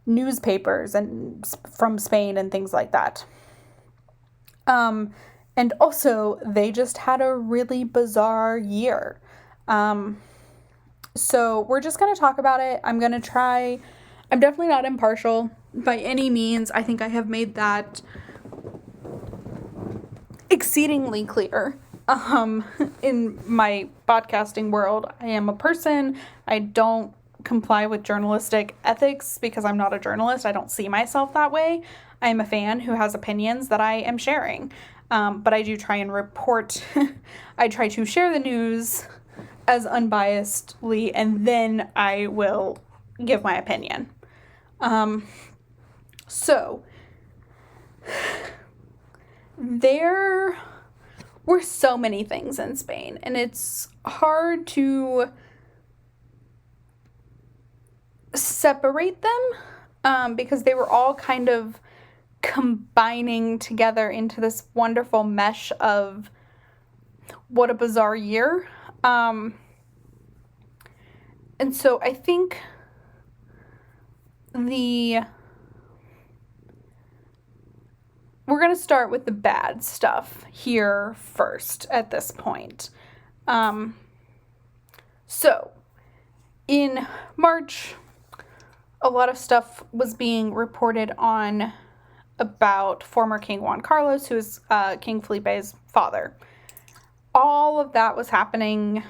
newspapers and from Spain and things like that. And also they just had a really bizarre year. So we're just going to talk about it. I'm definitely not impartial by any means. I think I have made that exceedingly clear. In my podcasting world, I am a person. I don't comply with journalistic ethics because I'm not a journalist. I don't see myself that way. I am a fan who has opinions that I am sharing. But I do try and report. I try to share the news as unbiasedly, and then I will give my opinion. So there were so many things in Spain, and it's hard to separate them, because they were all kind of combining together into this wonderful mesh of what a bizarre year. And so I think we're going to start with the bad stuff here first at this point. So, in March, a lot of stuff was being reported on about former King Juan Carlos, who is King Felipe's father. All of that was happening,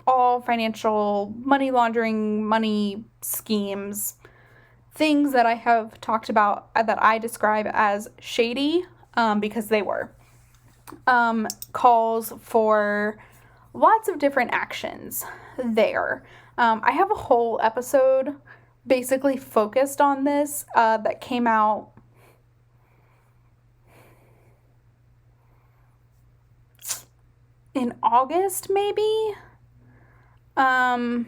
all financial money laundering, money schemes, things that I have talked about that I describe as shady, because they were. Calls for lots of different actions there. I have a whole episode basically focused on this that came out in August, maybe? Now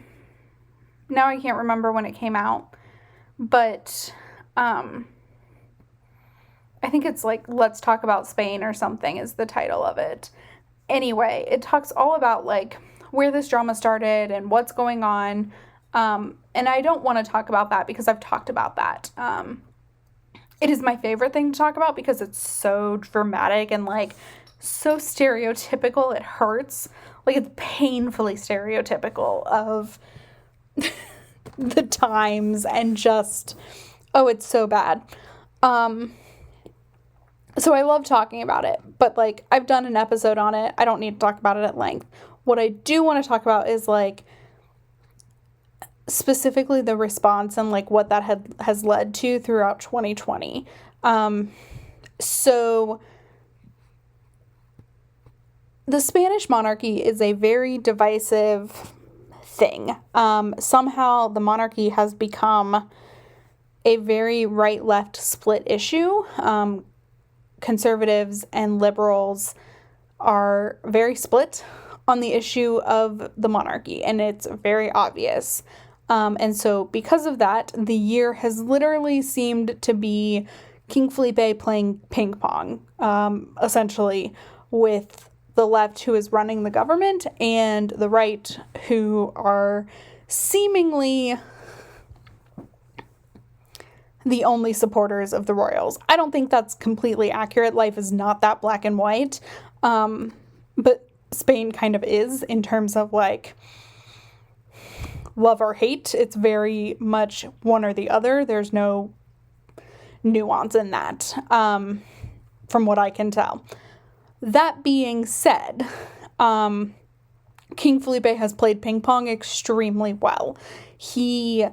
I can't remember when it came out, but I think it's like Let's Talk About Spain or something is the title of it. Anyway, it talks all about like where this drama started and what's going on. And I don't want to talk about that because I've talked about that. It is my favorite thing to talk about because it's so dramatic and like so stereotypical it hurts. Like it's painfully stereotypical of the times and just, oh, it's so bad. So I love talking about it, but like I've done an episode on it. I don't need to talk about it at length. What I do want to talk about is like specifically the response and like what that has led to throughout 2020. So the Spanish monarchy is a very divisive thing. Somehow the monarchy has become a very right-left split issue. Conservatives and liberals are very split on the issue of the monarchy, and it's very obvious. And so because of that, the year has literally seemed to be King Felipe playing ping pong, essentially, with the left who is running the government and the right who are seemingly the only supporters of the royals. I don't think that's completely accurate. Life is not that black and white. But Spain kind of is in terms of like love or hate. It's very much one or the other. There's no nuance in that, from what I can tell. That being said, King Felipe has played ping pong extremely well. He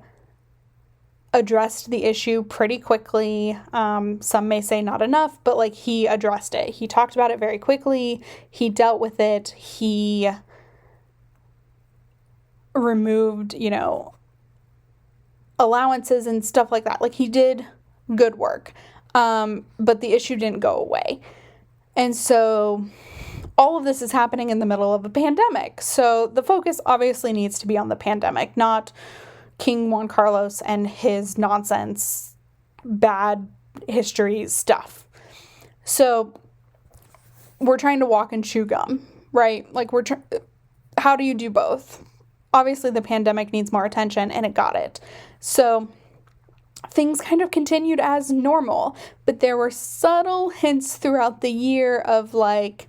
addressed the issue pretty quickly. Some may say not enough, but like he addressed it. He talked about it very quickly. He dealt with it. He removed, allowances and stuff like that. Like he did good work. But the issue didn't go away. And so all of this is happening in the middle of a pandemic. So the focus obviously needs to be on the pandemic, not King Juan Carlos and his nonsense, bad history stuff. So we're trying to walk and chew gum, right? Like how do you do both? Obviously the pandemic needs more attention and it got it. So things kind of continued as normal, but there were subtle hints throughout the year of like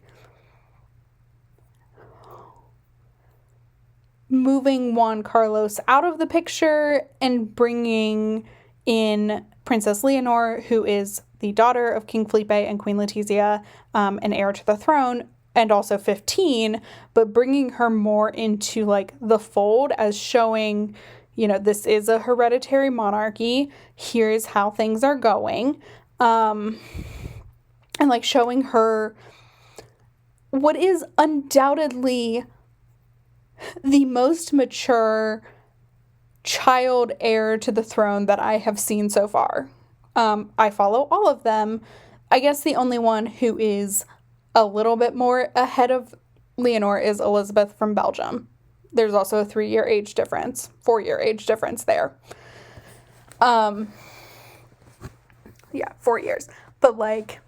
moving Juan Carlos out of the picture and bringing in Princess Leonor, who is the daughter of King Felipe and Queen Letizia, and heir to the throne, and also 15, but bringing her more into like the fold as showing, this is a hereditary monarchy. Here's how things are going. And like showing her what is undoubtedly the most mature child heir to the throne that I have seen so far. I follow all of them. I guess the only one who is a little bit more ahead of Leonor is Elizabeth from Belgium. There's also a 4-year age difference there. 4 years. But like,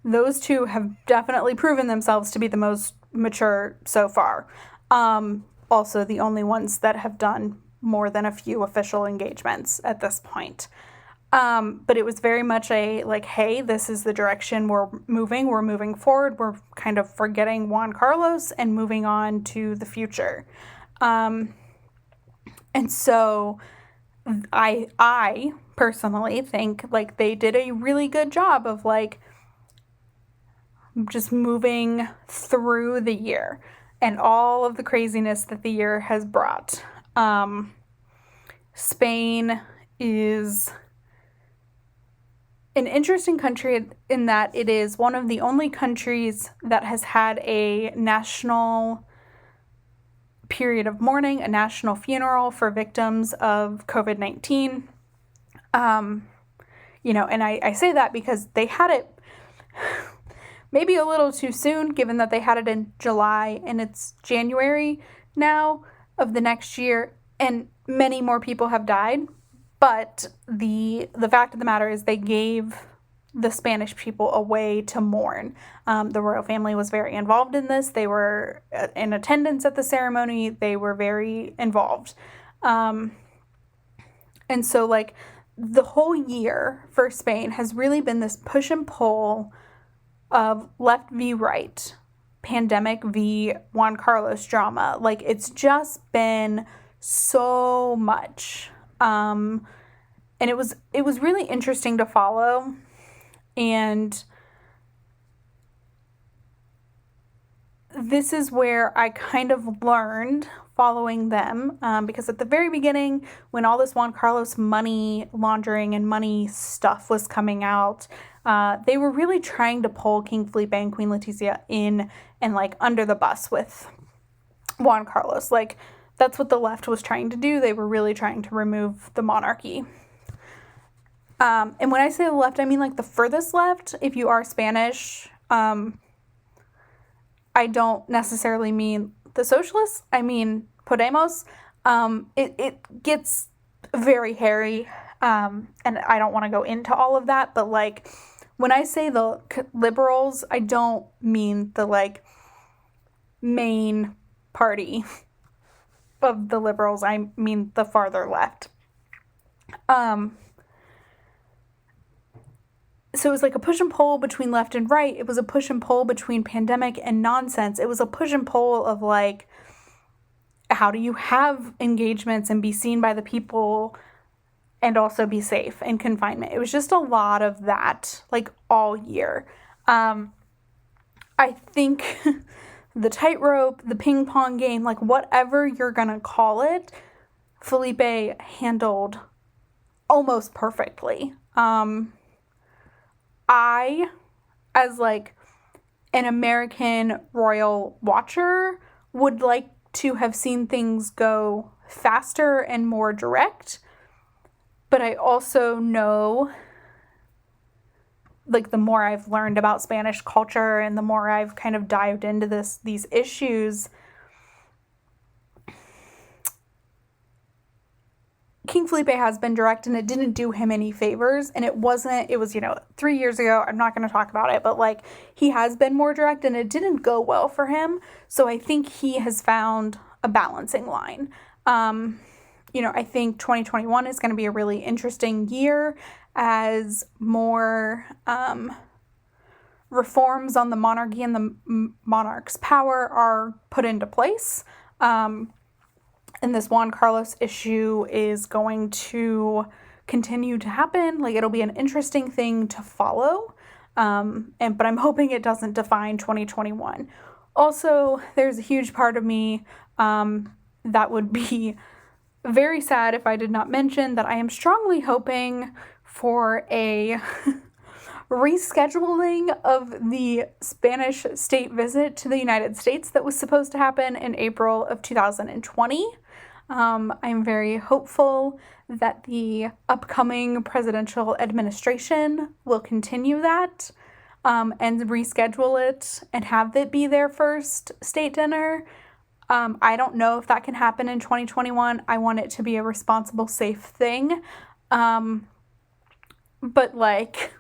those two have definitely proven themselves to be the most mature so far. Also the only ones that have done more than a few official engagements at this point. But it was very much a like, hey, this is the direction we're moving forward. We're kind of forgetting Juan Carlos and moving on to the future. And so I personally think like they did a really good job of like just moving through the year and all of the craziness that the year has brought. Spain is an interesting country in that it is one of the only countries that has had a national period of mourning, a national funeral for victims of COVID-19. And I say that because they had it maybe a little too soon, given that they had it in July and it's January now of the next year, and many more people have died. But the fact of the matter is they gave the Spanish people a way to mourn. The royal family was very involved in this. They were in attendance at the ceremony. They were very involved. And so, like, the whole year for Spain has really been this push and pull of left v right, pandemic v Juan Carlos drama. Like, it's just been so much. And it was really interesting to follow. And this is where I kind of learned following them, because at the very beginning, when all this Juan Carlos money laundering and money stuff was coming out, they were really trying to pull King Felipe and Queen Letizia in and like under the bus with Juan Carlos. Like, that's what the left was trying to do. They were really trying to remove the monarchy. And when I say the left, I mean like the furthest left. If you are Spanish, I don't necessarily mean the socialists. I mean Podemos. It gets very hairy, and I don't want to go into all of that. But like when I say the liberals, I don't mean the like main party of the liberals. I mean the farther left. So it was like a push and pull between left and right. It was a push and pull between pandemic and nonsense. It was a push and pull of like, how do you have engagements and be seen by the people and also be safe in confinement? It was just a lot of that, like all year. I think the tightrope, the ping pong game, like whatever you're going to call it, Felipe handled almost perfectly. I, as like an American royal watcher, would like to have seen things go faster and more direct. But I also know, like, the more I've learned about Spanish culture and the more I've kind of dived into these issues, King Felipe has been direct and it didn't do him any favors. And it was, 3 years ago. I'm not going to talk about it, but like he has been more direct and it didn't go well for him. So I think he has found a balancing line. I think 2021 is going to be a really interesting year as more reforms on the monarchy and the monarch's power are put into place. And this Juan Carlos issue is going to continue to happen. Like, it'll be an interesting thing to follow. But I'm hoping it doesn't define 2021. Also, there's a huge part of me that would be very sad if I did not mention that I am strongly hoping for a rescheduling of the Spanish state visit to the United States that was supposed to happen in April of 2020. I'm very hopeful that the upcoming presidential administration will continue that and reschedule it and have it be their first state dinner. I don't know if that can happen in 2021. I want it to be a responsible, safe thing. But like,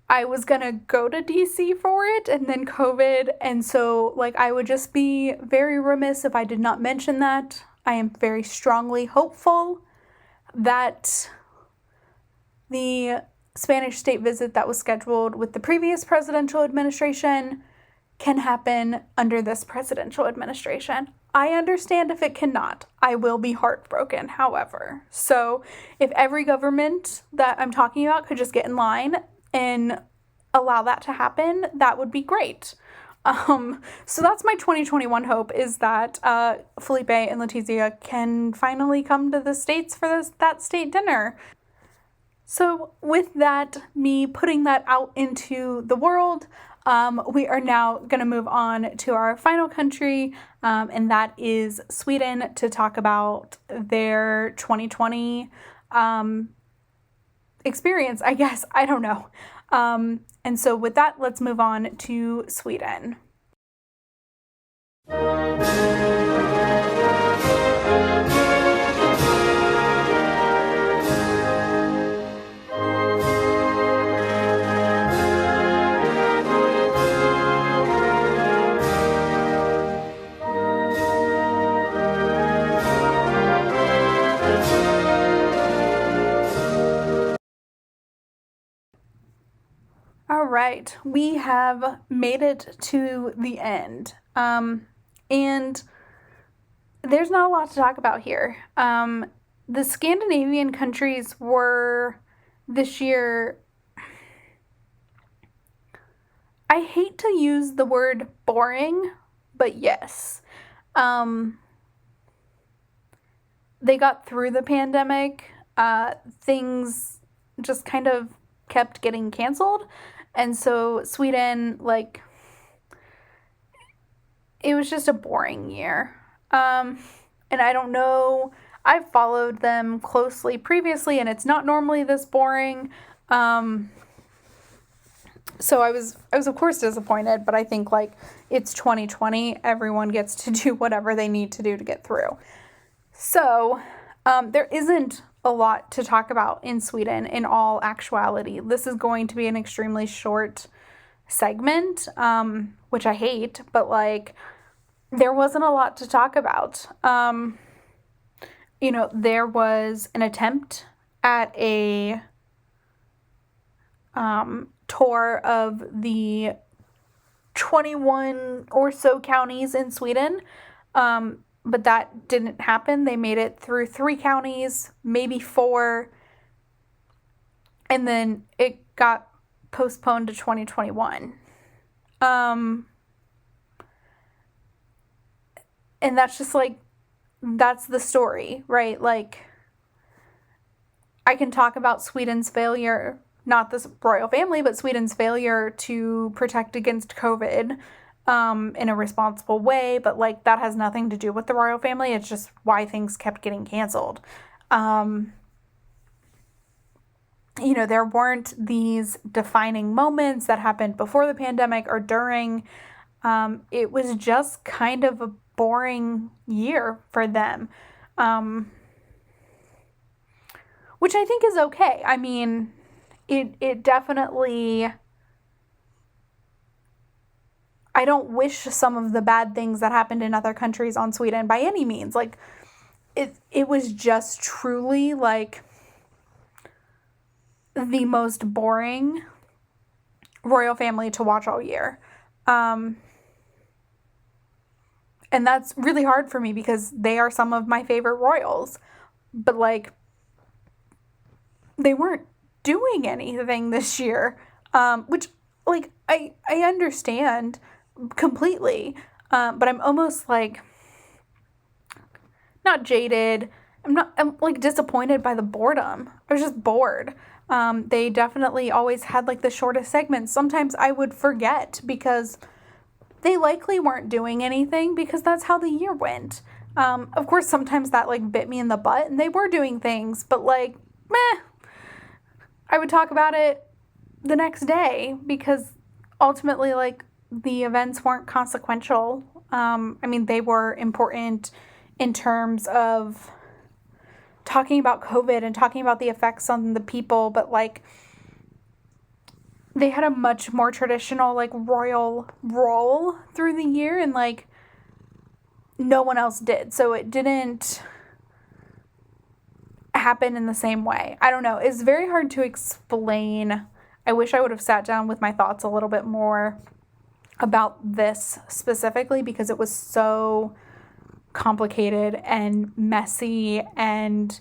I was gonna go to DC for it and then COVID. And so like, I would just be very remiss if I did not mention that. I am very strongly hopeful that the Spanish state visit that was scheduled with the previous presidential administration can happen under this presidential administration. I understand if it cannot. I will be heartbroken, however. So if every government that I'm talking about could just get in line and allow that to happen, that would be great. So that's my 2021 hope, is that Felipe and Letizia can finally come to the States for that state dinner. So with that, me putting that out into the world, we are now going to move on to our final country, and that is Sweden, to talk about their 2020 experience, I guess. I don't know. And so with that, let's move on to Sweden. All right, we have made it to the end. And there's not a lot to talk about here. The Scandinavian countries were this year, I hate to use the word boring, but yes. They got through the pandemic. Things just kind of kept getting canceled. And so Sweden, it was just a boring year. And I don't know, I've followed them closely previously, and it's not normally this boring. So I was of course disappointed, but I think it's 2020. Everyone gets to do whatever they need to do to get through. So there isn't a lot to talk about in Sweden in all actuality. This is going to be an extremely short segment, which I hate, but there wasn't a lot to talk about. There was an attempt at a tour of the 21 or so counties in Sweden, but that didn't happen. They made it through 3 counties, maybe 4, and then it got postponed to 2021. And that's just that's the story, right? I can talk about Sweden's failure, not this royal family, but Sweden's failure to protect against COVID in a responsible way, but that has nothing to do with the royal family. It's just why things kept getting canceled. There weren't these defining moments that happened before the pandemic or during. It was just kind of a boring year for them, which I think is okay. I mean, it definitely, I don't wish some of the bad things that happened in other countries on Sweden by any means. It was just truly the most boring royal family to watch all year. And that's really hard for me because they are some of my favorite royals. But they weren't doing anything this year, which I understand completely, but I'm almost not jaded. I'm disappointed by the boredom. I was just bored. They definitely always had the shortest segments. Sometimes I would forget because they likely weren't doing anything because that's how the year went. Of course, sometimes that bit me in the butt and they were doing things, but meh. I would talk about it the next day because ultimately the events weren't consequential. They were important in terms of talking about COVID and talking about the effects on the people, but they had a much more traditional royal role through the year, and no one else did. So it didn't happen in the same way. I don't know. It's very hard to explain. I wish I would have sat down with my thoughts a little bit more about this specifically, because it was so complicated and messy, and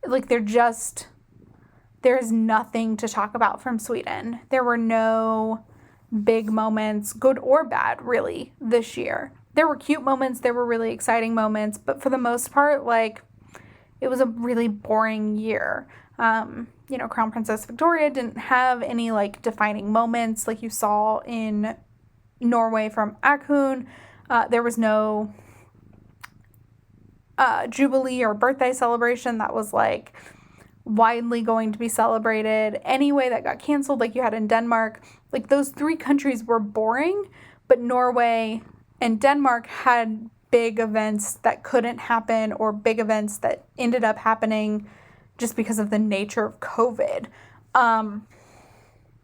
like there's nothing to talk about from Sweden. There were no big moments, good or bad, really, this year. There were cute moments, there were really exciting moments, but for the most part, like, it was a really boring year. Crown Princess Victoria didn't have any, like, defining moments like you saw in Norway from Akun. There was no jubilee or birthday celebration that was, like, widely going to be celebrated anyway that got canceled like you had in Denmark. Like, those three countries were boring, but Norway and Denmark had big events that couldn't happen, or big events that ended up happening just because of the nature of COVID,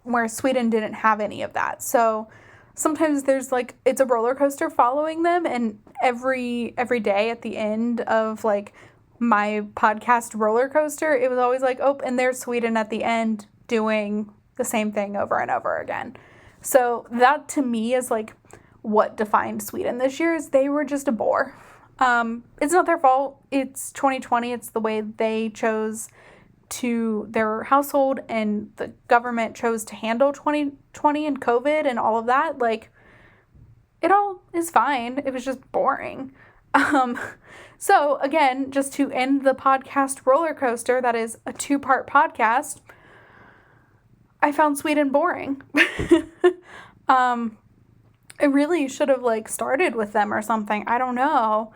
where Sweden didn't have any of that. So sometimes there's, like, it's a roller coaster following them, and every day at the end of, like, my podcast roller coaster, it was always like, oh, and there's Sweden at the end doing the same thing over and over again. So that, to me, is, like, what defined Sweden this year, is they were just a bore. It's not their fault. It's 2020. It's the way they chose to, their household and the government chose to handle 2020 and COVID and all of that. Like, it all is fine. It was just boring. So again, just to end the podcast roller coaster, that is a 2-part podcast, I found Sweden boring. I really should have, like, started with them or something. I don't know.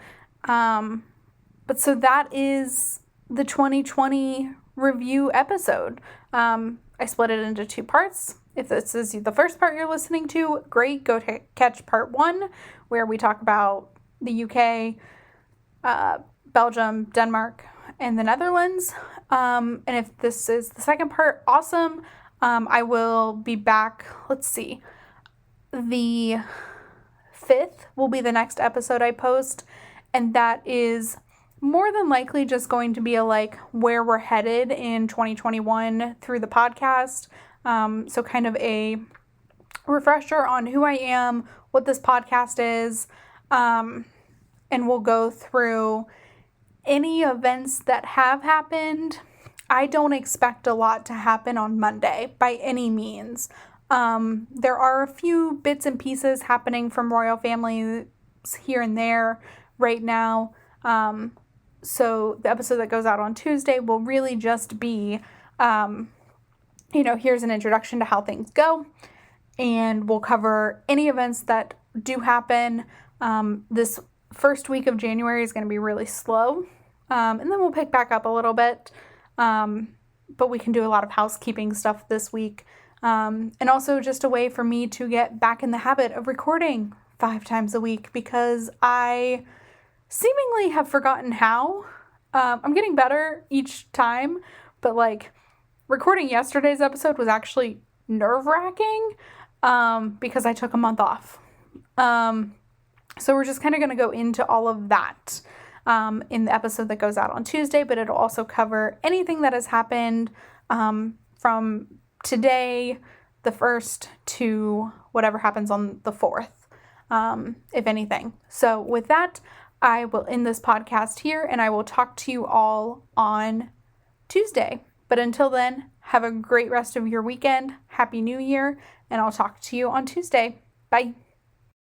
But so that is the 2020 review episode. I split it into 2 parts. If this is the first part you're listening to, great. Go catch part 1, where we talk about the UK, Belgium, Denmark, and the Netherlands. And if this is the second part, awesome. I will be back. Let's see. The 5th will be the next episode I post, and that is more than likely just going to be a, like, where we're headed in 2021 through the podcast. So kind of a refresher on who I am, what this podcast is, and we'll go through any events that have happened. I don't expect a lot to happen on Monday by any means. There are a few bits and pieces happening from royal families here and there right now. So the episode that goes out on Tuesday will really just be, here's an introduction to how things go, and we'll cover any events that do happen. This first week of January is going to be really slow, and then we'll pick back up a little bit, but we can do a lot of housekeeping stuff this week. And also just a way for me to get back in the habit of recording 5 times a week, because I seemingly have forgotten how. I'm getting better each time, but, like, recording yesterday's episode was actually nerve-wracking, because I took a month off. So we're just kind of going to go into all of that in the episode that goes out on Tuesday, but it'll also cover anything that has happened from today, the 1st, to whatever happens on the 4th, if anything. So with that, I will end this podcast here, and I will talk to you all on Tuesday. But until then, have a great rest of your weekend. Happy New Year, and I'll talk to you on Tuesday. Bye.